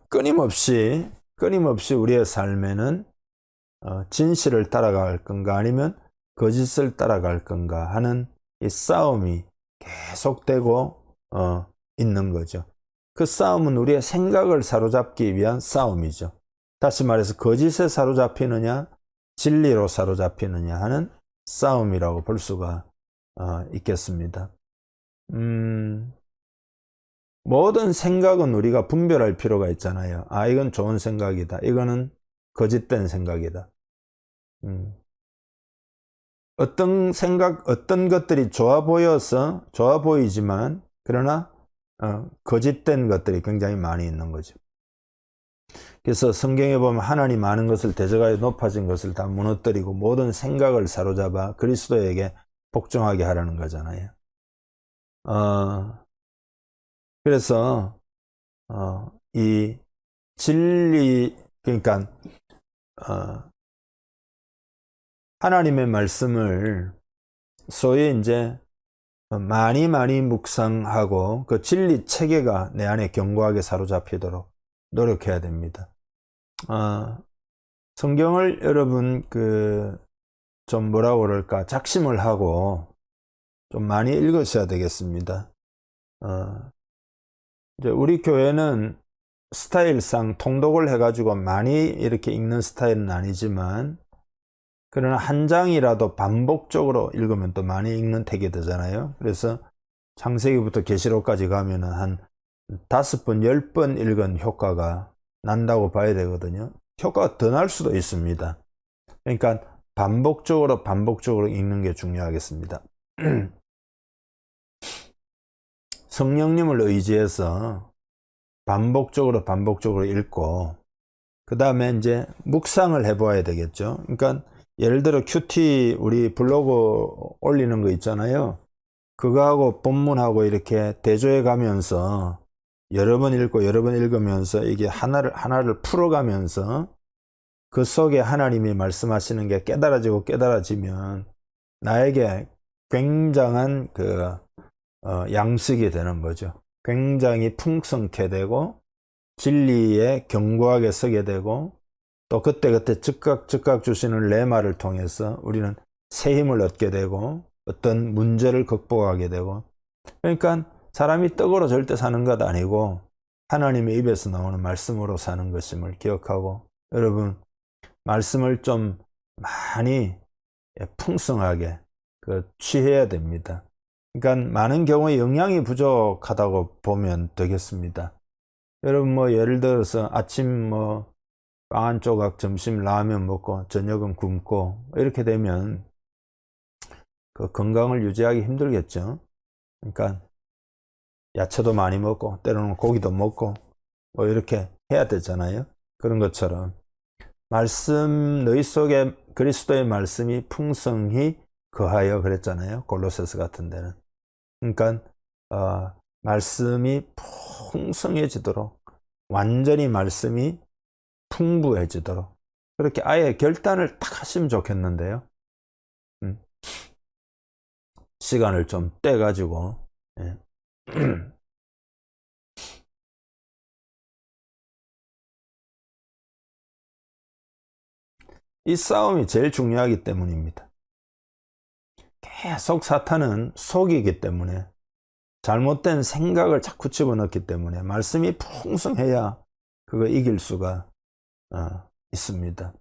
끊임없이 우리의 삶에는 진실을 따라갈 건가 아니면 거짓을 따라갈 건가 하는 이 싸움이 계속되고 있는 거죠. 그 싸움은 우리의 생각을 사로잡기 위한 싸움이죠. 다시 말해서 거짓에 사로잡히느냐 진리로 사로잡히느냐 하는 싸움이라고 볼 수가 있겠습니다. 모든 생각은 우리가 분별할 필요가 있잖아요. 아, 이건 좋은 생각이다. 이거는 거짓된 생각이다. 어떤 생각, 어떤 것들이 좋아 보이지만, 그러나, 거짓된 것들이 굉장히 많이 있는 거죠. 그래서 성경에 보면 하나님 많은 것을 대적하여 높아진 것을 다 무너뜨리고 모든 생각을 사로잡아 그리스도에게 복종하게 하라는 거잖아요. 그래서, 이 진리, 그러니까, 하나님의 말씀을 소위 이제 많이 묵상하고 그 진리 체계가 내 안에 견고하게 사로잡히도록 노력해야 됩니다. 성경을 여러분 좀 뭐라고 그럴까 작심을 하고 좀 많이 읽으셔야 되겠습니다. 이제 우리 교회는 스타일상 통독을 해가지고 많이 이렇게 읽는 스타일은 아니지만 그러나 한 장이라도 반복적으로 읽으면 또 많이 읽는 택이 되잖아요. 그래서 창세기부터 계시록까지 가면은 한 5번, 10번 읽은 효과가 난다고 봐야 되거든요. 효과가 더 날 수도 있습니다. 그러니까 반복적으로 읽는 게 중요하겠습니다. 성령님을 의지해서 반복적으로 읽고 그 다음에 이제 묵상을 해봐야 되겠죠. 그러니까 예를 들어 큐티 우리 블로그 올리는 거 있잖아요. 그거하고 본문하고 이렇게 대조해 가면서 여러 번 읽으면서 이게 하나를 풀어가면서 그 속에 하나님이 말씀하시는 게 깨달아지면 나에게 굉장한 양식이 되는 거죠. 굉장히 풍성케 되고 진리에 견고하게 서게 되고 또 그때 즉각 주시는 레마를 통해서 우리는 새 힘을 얻게 되고 어떤 문제를 극복하게 되고 그러니까 사람이 떡으로 절대 사는 것 아니고 하나님의 입에서 나오는 말씀으로 사는 것임을 기억하고 여러분 말씀을 좀 많이 풍성하게 취해야 됩니다. 그러니까 많은 경우에 영양이 부족하다고 보면 되겠습니다. 여러분 뭐 예를 들어서 아침 빵 한 조각, 점심 라면 먹고 저녁은 굶고 이렇게 되면 그 건강을 유지하기 힘들겠죠. 그러니까 야채도 많이 먹고 때로는 고기도 먹고 뭐 이렇게 해야 되잖아요. 그런 것처럼 말씀 너희 속에 그리스도의 말씀이 풍성히 거하여 그랬잖아요. 골로새서 같은 데는. 그러니까 말씀이 풍성해지도록 완전히 말씀이 풍부해지도록 그렇게 아예 결단을 딱 하시면 좋겠는데요. 시간을 좀 떼가지고 이 싸움이 제일 중요하기 때문입니다. 계속 사탄은 속이기 때문에 잘못된 생각을 자꾸 집어넣기 때문에 말씀이 풍성해야 그거 이길 수가 있습니다.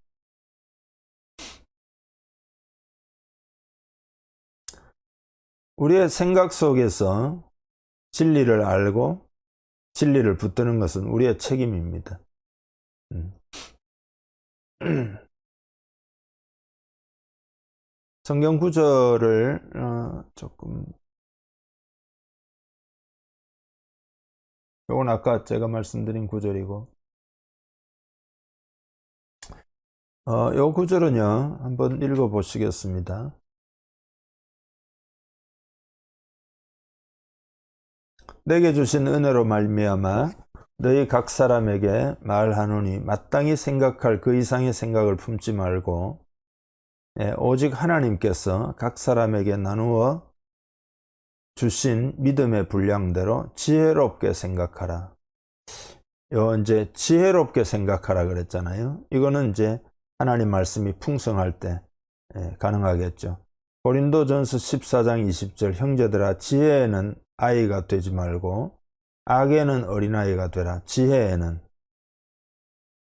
우리의 생각 속에서 진리를 알고 진리를 붙드는 것은 우리의 책임입니다. 성경 구절을 조금 이건 아까 제가 말씀드린 구절이고 이 구절은요 한번 읽어 보시겠습니다. 내게 주신 은혜로 말미암아 너희 각 사람에게 말하노니 마땅히 생각할 그 이상의 생각을 품지 말고 오직 하나님께서 각 사람에게 나누어 주신 믿음의 분량대로 지혜롭게 생각하라. 이제 지혜롭게 생각하라 그랬잖아요. 이거는 이제 하나님 말씀이 풍성할 때 가능하겠죠. 고린도전서 14장 20절 형제들아 지혜에는 아이가 되지 말고 악에는 어린아이가 되라. 지혜에는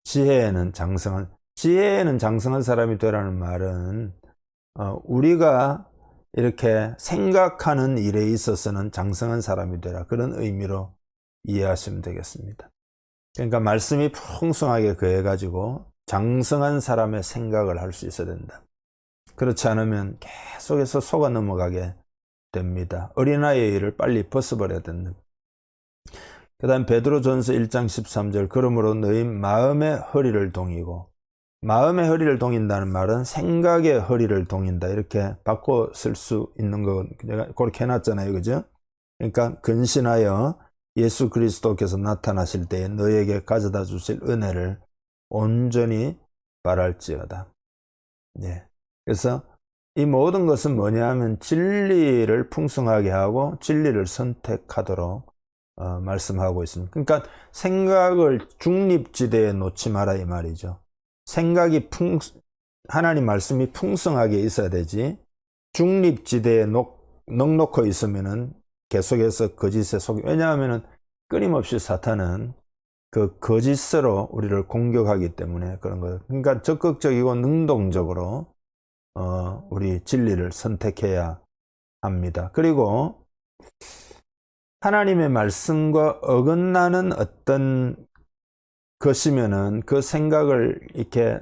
지혜에는 장성한 사람이 되라는 말은 우리가 이렇게 생각하는 일에 있어서는 장성한 사람이 되라, 그런 의미로 이해하시면 되겠습니다. 그러니까 말씀이 풍성하게 거해가지고 장성한 사람의 생각을 할 수 있어야 된다. 그렇지 않으면 계속해서 속아 넘어가게 됩니다. 어린아이의 일을 빨리 벗어버려야 된다. 그 다음 베드로전서 1장 13절, 그러므로 너희 마음의 허리를 동이고, 마음의 허리를 동인다는 말은 생각의 허리를 동인다, 이렇게 바꿔 쓸 수 있는 거 내가 그렇게 해놨잖아요, 그죠? 그러니까 근신하여 예수 그리스도께서 나타나실 때에 너희에게 가져다 주실 은혜를 온전히 바랄지어다. 예. 그래서 이 모든 것은 뭐냐 하면 진리를 풍성하게 하고 진리를 선택하도록 말씀하고 있습니다. 그러니까 생각을 중립지대에 놓지 마라, 이 말이죠. 생각이 하나님 말씀이 풍성하게 있어야 되지, 중립지대에 넉넉히 있으면은 계속해서 거짓에 속이, 왜냐하면은 끊임없이 사탄은 그 거짓으로 우리를 공격하기 때문에 그런 거예요. 그러니까 적극적이고 능동적으로 우리 진리를 선택해야 합니다. 그리고 하나님의 말씀과 어긋나는 어떤 것이면은 그 생각을 이렇게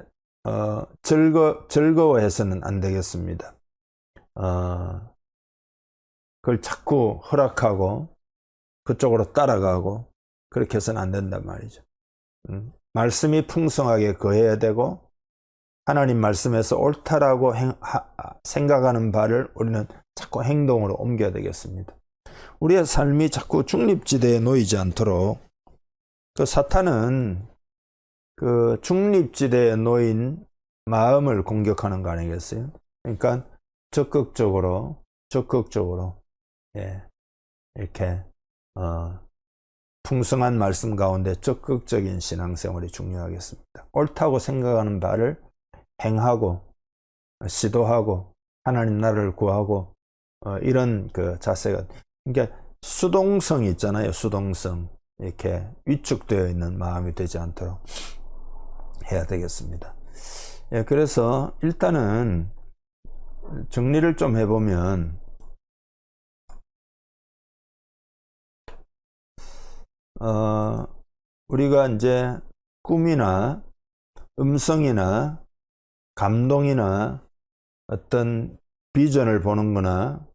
즐거워해서는 안 되겠습니다. 그걸 자꾸 허락하고 그쪽으로 따라가고 그렇게 해서는 안 된단 말이죠. 말씀이 풍성하게 거해야 되고, 하나님 말씀에서 옳다라고 생각하는 바를 우리는 자꾸 행동으로 옮겨야 되겠습니다. 우리의 삶이 자꾸 중립지대에 놓이지 않도록, 그 사탄은 그 중립지대에 놓인 마음을 공격하는 거 아니겠어요? 그러니까 적극적으로 예, 이렇게 풍성한 말씀 가운데 적극적인 신앙생활이 중요하겠습니다. 옳다고 생각하는 바를 행하고 시도하고 하나님 나라를 구하고 이런 그 자세가, 그러니까 수동성이 있잖아요. 수동성, 이렇게 위축되어 있는 마음이 되지 않도록 해야 되겠습니다. 예, 그래서 일단은 정리를 좀 해보면, 우리가 이제 꿈이나 음성이나 감동이나 어떤 비전을 보는 거나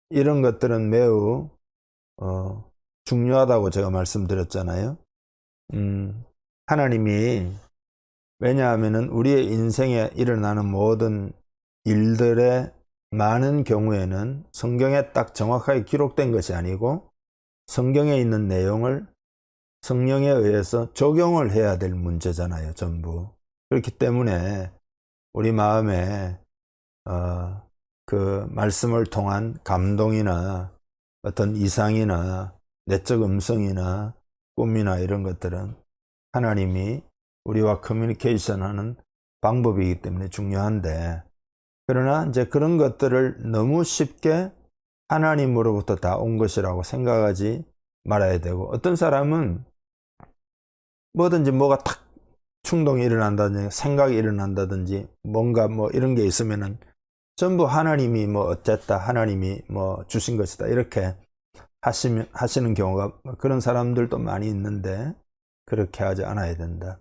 이런 것들은 매우 중요하다고 제가 말씀드렸잖아요. 하나님이, 왜냐하면은 우리의 인생에 일어나는 모든 일들의 많은 경우에는 성경에 딱 정확하게 기록된 것이 아니고 성경에 있는 내용을 성령에 의해서 적용을 해야 될 문제잖아요, 전부. 그렇기 때문에 우리 마음에 그 말씀을 통한 감동이나 어떤 이상이나 내적 음성이나 꿈이나 이런 것들은 하나님이 우리와 커뮤니케이션 하는 방법이기 때문에 중요한데, 그러나 이제 그런 것들을 너무 쉽게 하나님으로부터 다 온 것이라고 생각하지 말아야 되고, 어떤 사람은 뭐든지 뭐가 탁 충동이 일어난다든지 생각이 일어난다든지 뭔가 뭐 이런 게 있으면은 전부 하나님이 뭐 어쨌다, 하나님이 뭐 주신 것이다, 이렇게 하시는 경우가, 그런 사람들도 많이 있는데 그렇게 하지 않아야 된다.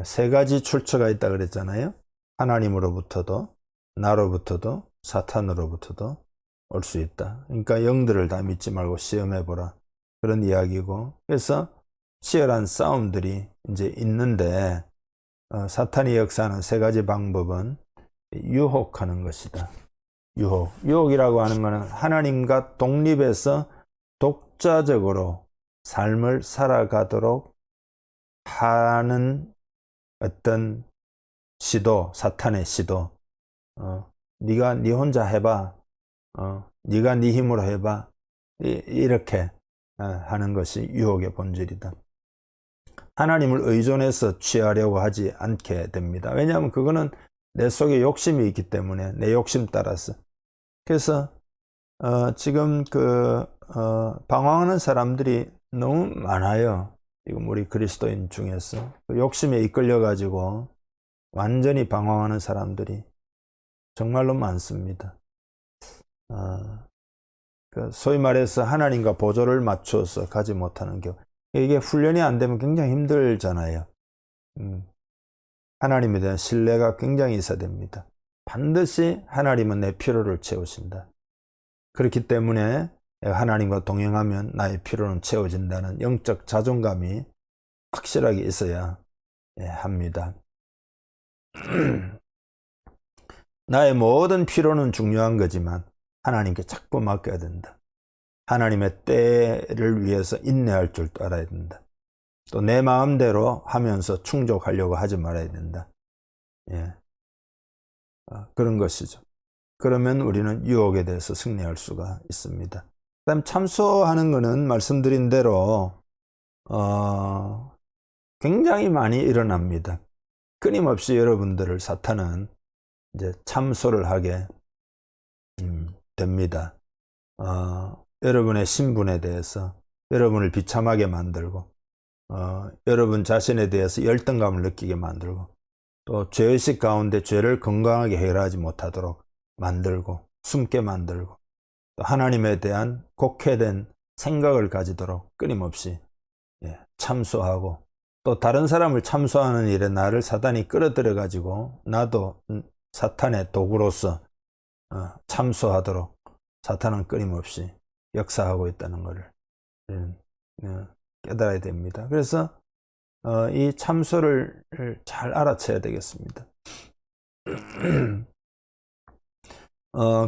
세 가지 출처가 있다 그랬잖아요. 하나님으로부터도, 나로부터도, 사탄으로부터도 올 수 있다. 그러니까 영들을 다 믿지 말고 시험해보라, 그런 이야기고, 그래서 치열한 싸움들이 이제 있는데 사탄이 역사하는 세 가지 방법은 유혹하는 것이다. 유혹이라고 하는 것은 하나님과 독립해서 독자적으로 삶을 살아가도록 하는 어떤 시도, 사탄의 시도. 네가 네 혼자 해봐, 네가 네 힘으로 해봐, 이렇게 하는 것이 유혹의 본질이다. 하나님을 의존해서 취하려고 하지 않게 됩니다. 왜냐하면 그거는 내 속에 욕심이 있기 때문에, 내 욕심 따라서. 그래서 지금 방황하는 사람들이 너무 많아요. 지금 우리 그리스도인 중에서 그 욕심에 이끌려 가지고 완전히 방황하는 사람들이 정말로 많습니다. 소위 말해서 하나님과 보조를 맞추어서 가지 못하는 경우, 이게 훈련이 안 되면 굉장히 힘들잖아요. 하나님에 대한 신뢰가 굉장히 있어야 됩니다. 반드시 하나님은 내 필요를 채우신다. 그렇기 때문에 하나님과 동행하면 나의 필요는 채워진다는 영적 자존감이 확실하게 있어야 합니다. 나의 모든 필요는 중요한 거지만 하나님께 자꾸 맡겨야 된다. 하나님의 때를 위해서 인내할 줄도 알아야 된다. 또 내 마음대로 하면서 충족하려고 하지 말아야 된다. 그런 것이죠. 그러면 우리는 유혹에 대해서 승리할 수가 있습니다. 그다음 참소하는 것은 말씀드린 대로 굉장히 많이 일어납니다. 끊임없이 여러분들을 사탄은 이제 참소를 하게 됩니다. 여러분의 신분에 대해서 여러분을 비참하게 만들고 여러분 자신에 대해서 열등감을 느끼게 만들고 또 죄의식 가운데 죄를 건강하게 해결하지 못하도록 만들고 숨게 만들고 또 하나님에 대한 곡해된 생각을 가지도록 끊임없이 참소하고 또 다른 사람을 참소하는 일에 나를 사탄이 끌어들여 가지고 나도 사탄의 도구로서 참소하도록 사탄은 끊임없이 역사하고 있다는 것을 깨달아야 됩니다. 그래서 이 참소를 잘 알아채야 되겠습니다.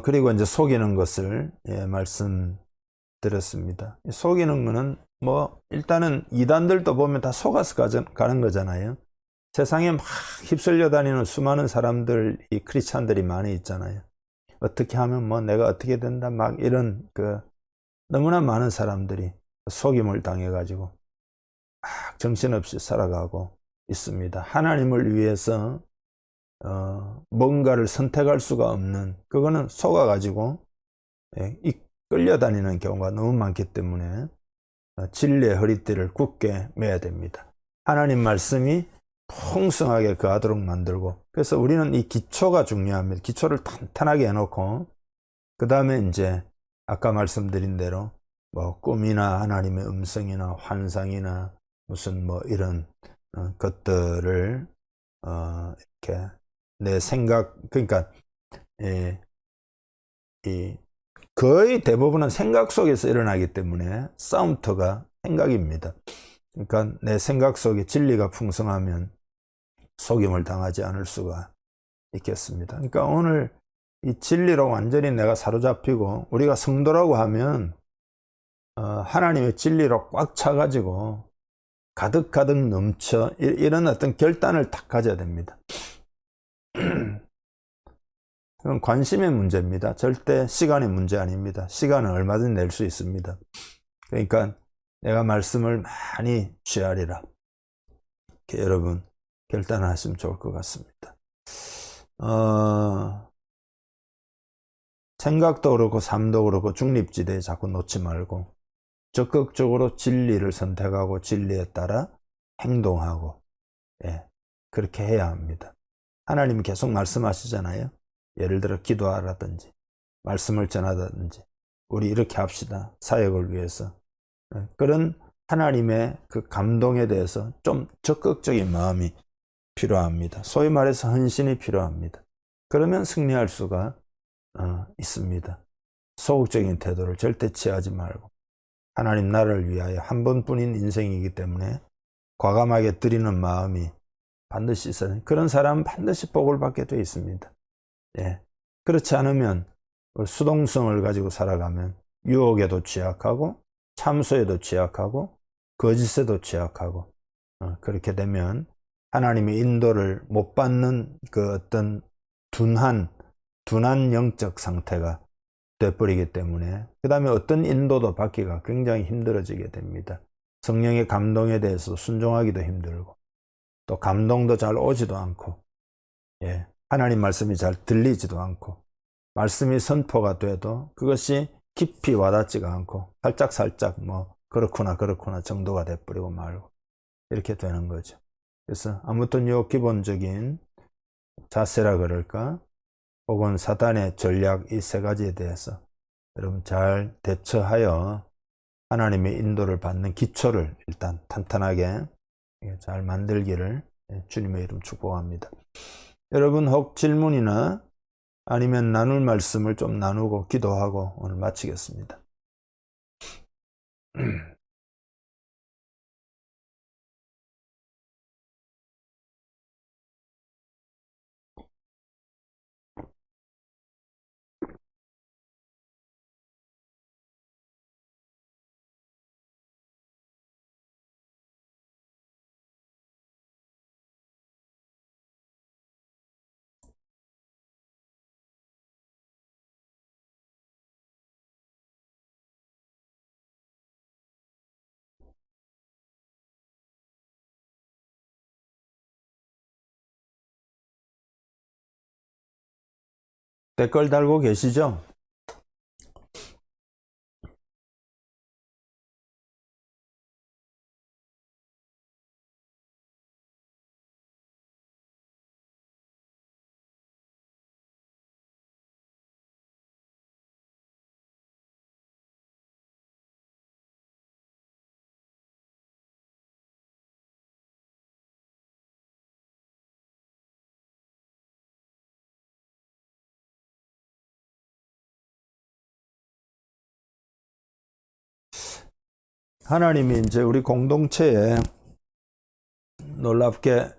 그리고 이제 속이는 것을 말씀드렸습니다. 속이는 것은 뭐 일단은 이단들도 보면 다 속아서 가는 거잖아요. 세상에 막 휩쓸려 다니는 수많은 사람들, 이 크리스찬들이 많이 있잖아요. 어떻게 하면 뭐 내가 어떻게 된다 막 이런 너무나 많은 사람들이 속임을 당해가지고 막 정신없이 살아가고 있습니다. 하나님을 위해서 뭔가를 선택할 수가 없는, 그거는 속아가지고 끌려다니는 경우가 너무 많기 때문에 진리의 허리띠를 굳게 매야 됩니다. 하나님 말씀이 풍성하게 거하도록 만들고, 그래서 우리는 이 기초가 중요합니다. 기초를 탄탄하게 해놓고 그 다음에 이제 아까 말씀드린 대로 뭐 꿈이나 하나님의 음성이나 환상이나 무슨 뭐 이런 것들을 이렇게 내 생각, 그러니까 거의 대부분은 생각 속에서 일어나기 때문에 싸움터가 생각입니다. 그러니까 내 생각 속에 진리가 풍성하면 속임을 당하지 않을 수가 있겠습니다. 그러니까 오늘 이 진리로 완전히 내가 사로잡히고 우리가 성도라고 하면 하나님의 진리로 꽉 차가지고 가득가득 넘쳐 이런 어떤 결단을 딱 가져야 됩니다. 그건 관심의 문제입니다. 절대 시간의 문제 아닙니다. 시간은 얼마든지 낼 수 있습니다. 그러니까 내가 말씀을 많이 취하리라, 이렇게 여러분 결단을 하시면 좋을 것 같습니다. 생각도 그렇고 삶도 그렇고 중립지대에 자꾸 놓지 말고 적극적으로 진리를 선택하고 진리에 따라 행동하고 그렇게 해야 합니다. 하나님이 계속 말씀하시잖아요. 예를 들어 기도하라든지 말씀을 전하다든지 우리 이렇게 합시다, 사역을 위해서. 그런 하나님의 그 감동에 대해서 좀 적극적인 마음이 필요합니다. 소위 말해서 헌신이 필요합니다. 그러면 승리할 수가 있습니다. 소극적인 태도를 절대 취하지 말고 하나님 나라를 위하여 한 번뿐인 인생이기 때문에 과감하게 드리는 마음이 반드시 있어요. 그런 사람은 반드시 복을 받게 되어 있습니다. 그렇지 않으면 수동성을 가지고 살아가면 유혹에도 취약하고 참소에도 취약하고 거짓에도 취약하고 그렇게 되면 하나님의 인도를 못 받는 그 어떤 둔한 영적 상태가 되어버리기 때문에 그 다음에 어떤 인도도 받기가 굉장히 힘들어지게 됩니다. 성령의 감동에 대해서 순종하기도 힘들고 또 감동도 잘 오지도 않고 하나님 말씀이 잘 들리지도 않고 말씀이 선포가 돼도 그것이 깊이 와닿지가 않고 살짝 뭐 그렇구나 정도가 돼버리고 말고 이렇게 되는 거죠. 그래서 아무튼 요 기본적인 자세라 그럴까, 혹은 사단의 전략, 이 세 가지에 대해서 여러분 잘 대처하여 하나님의 인도를 받는 기초를 일단 탄탄하게 잘 만들기를 주님의 이름 축복합니다. 여러분 혹 질문이나 아니면 나눌 말씀을 좀 나누고 기도하고 오늘 마치겠습니다. 댓글 달고 계시죠? 하나님이 이제 우리 공동체에 놀랍게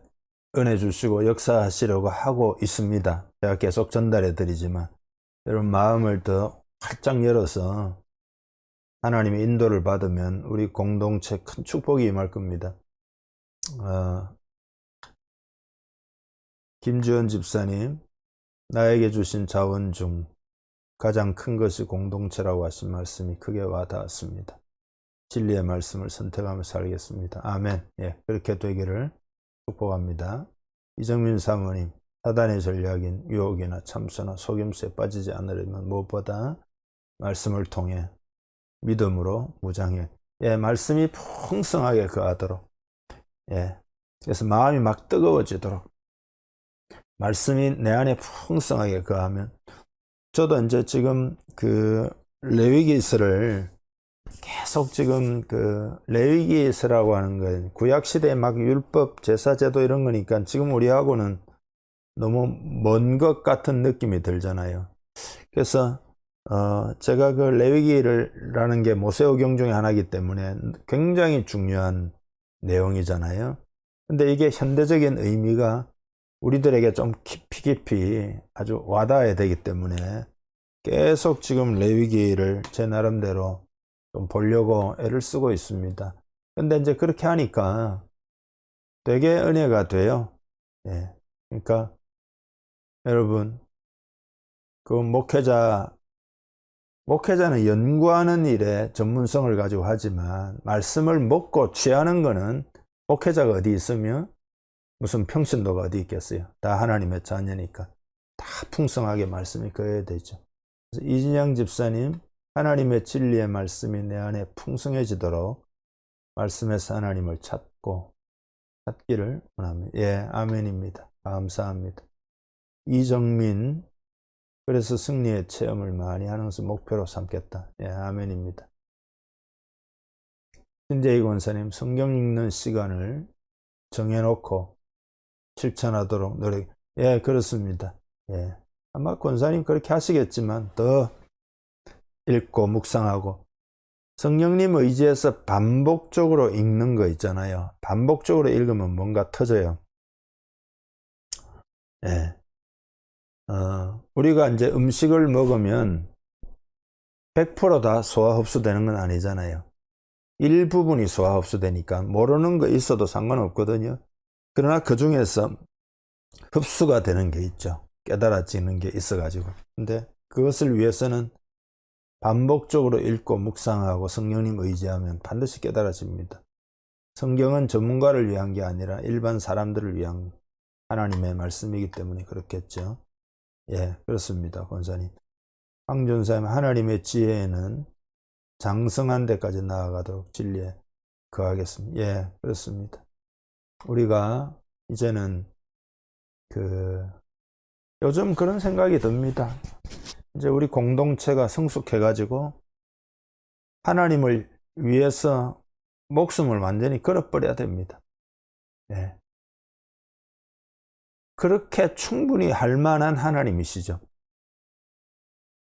은혜 주시고 역사하시려고 하고 있습니다. 제가 계속 전달해 드리지만 여러분 마음을 더 활짝 열어서 하나님의 인도를 받으면 우리 공동체 큰 축복이 임할 겁니다. 김주현 집사님, 나에게 주신 자원 중 가장 큰 것이 공동체라고 하신 말씀이 크게 와닿았습니다. 진리의 말씀을 선택하며 살겠습니다. 아멘. 예, 그렇게 되기를 축복합니다. 이정민 사모님, 사단의 전략인 유혹이나 참소나 속임수에 빠지지 않으려면 무엇보다 말씀을 통해 믿음으로 무장해. 예, 말씀이 풍성하게 거하도록. 예, 그래서 마음이 막 뜨거워지도록. 말씀이 내 안에 풍성하게 거하면, 저도 이제 지금 그 레위기서를 계속 지금 그 레위기서라고 하는 건 구약시대의 막 율법, 제사제도 이런 거니까 지금 우리하고는 너무 먼 것 같은 느낌이 들잖아요. 그래서 제가 그 레위기라는 게 모세오경 중에 하나이기 때문에 굉장히 중요한 내용이잖아요. 근데 이게 현대적인 의미가 우리들에게 좀 깊이 아주 와닿아야 되기 때문에 계속 지금 레위기를 제 나름대로 좀 보려고 애를 쓰고 있습니다. 근데 이제 그렇게 하니까 되게 은혜가 돼요. 예. 그러니까 여러분, 그 목회자는 연구하는 일에 전문성을 가지고 하지만 말씀을 먹고 취하는 거는 목회자가 어디 있으면 무슨 평신도가 어디 있겠어요. 다 하나님의 자녀니까 다 풍성하게 말씀이 거해야 되죠. 그래서 이진영 집사님, 하나님의 진리의 말씀이 내 안에 풍성해지도록 말씀에서 하나님을 찾기를 원합니다. 예, 아멘입니다. 감사합니다. 이정민, 그래서 승리의 체험을 많이 하는 것을 목표로 삼겠다. 예, 아멘입니다. 신재희 권사님, 성경 읽는 시간을 정해놓고 실천하도록 노력. 예, 그렇습니다. 예, 아마 권사님 그렇게 하시겠지만 더 읽고 묵상하고, 성령님 의지해서 반복적으로 읽는 거 있잖아요. 반복적으로 읽으면 뭔가 터져요. 예. 우리가 이제 음식을 먹으면 100%다 소화 흡수되는 건 아니잖아요. 일부분이 소화 흡수되니까 모르는 거 있어도 상관없거든요. 그러나 그 중에서 흡수가 되는 게 있죠. 깨달아지는 게 있어가지고. 근데 그것을 위해서는 반복적으로 읽고 묵상하고 성령님 의지하면 반드시 깨달아집니다. 성경은 전문가를 위한 게 아니라 일반 사람들을 위한 하나님의 말씀이기 때문에 그렇겠죠. 예, 그렇습니다. 권사님. 황준사님, 하나님의 지혜에는 장성한 데까지 나아가도록 진리에 거하겠습니다. 예, 그렇습니다. 우리가 이제는 요즘 그런 생각이 듭니다. 이제 우리 공동체가 성숙해가지고 하나님을 위해서 목숨을 완전히 걸어버려야 됩니다. 예. 그렇게 충분히 할 만한 하나님이시죠.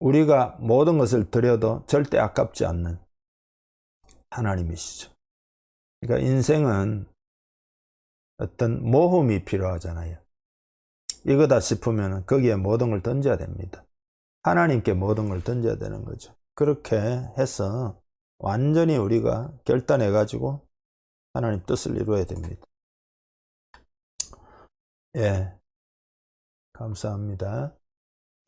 우리가 모든 것을 드려도 절대 아깝지 않는 하나님이시죠. 그러니까 인생은 어떤 모험이 필요하잖아요. 이거다 싶으면 거기에 모든 걸 던져야 됩니다. 하나님께 모든 걸 던져야 되는 거죠. 그렇게 해서 완전히 우리가 결단해 가지고 하나님 뜻을 이루어야 됩니다. 예, 감사합니다.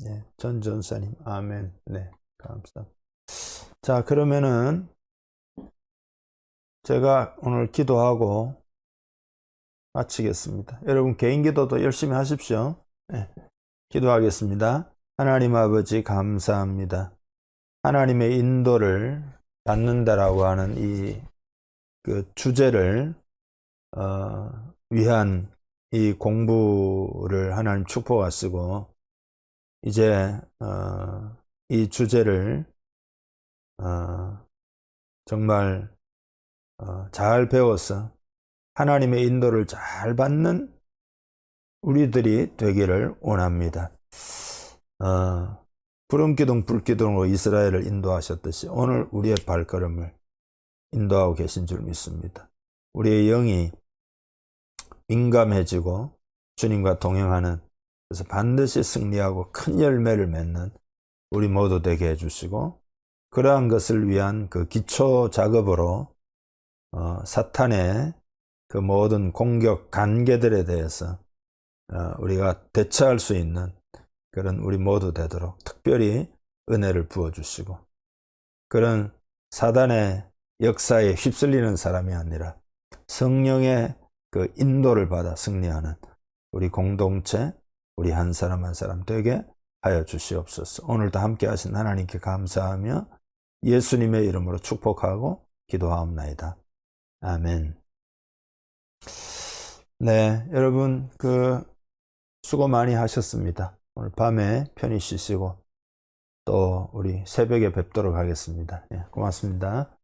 예, 전 전사님, 아멘. 네, 감사합니다. 자, 그러면은 제가 오늘 기도하고 마치겠습니다. 여러분 개인 기도도 열심히 하십시오. 예, 기도하겠습니다. 하나님 아버지 감사합니다. 하나님의 인도를 받는다라고 하는 이 주제를 위한 이 공부를 하나님 축복하시고 이제 이 주제를 정말 잘 배워서 하나님의 인도를 잘 받는 우리들이 되기를 원합니다. 구름기둥 불기둥으로 이스라엘을 인도하셨듯이 오늘 우리의 발걸음을 인도하고 계신 줄 믿습니다. 우리의 영이 민감해지고 주님과 동행하는, 그래서 반드시 승리하고 큰 열매를 맺는 우리 모두 되게 해주시고, 그러한 것을 위한 그 기초 작업으로 사탄의 그 모든 공격 관계들에 대해서 우리가 대처할 수 있는 그런 우리 모두 되도록 특별히 은혜를 부어주시고, 그런 사단의 역사에 휩쓸리는 사람이 아니라 성령의 그 인도를 받아 승리하는 우리 공동체, 우리 한 사람 한 사람 되게 하여 주시옵소서. 오늘도 함께 하신 하나님께 감사하며 예수님의 이름으로 축복하고 기도하옵나이다. 아멘. 네, 여러분 수고 많이 하셨습니다. 오늘 밤에 편히 쉬시고 또 우리 새벽에 뵙도록 하겠습니다. 예, 고맙습니다.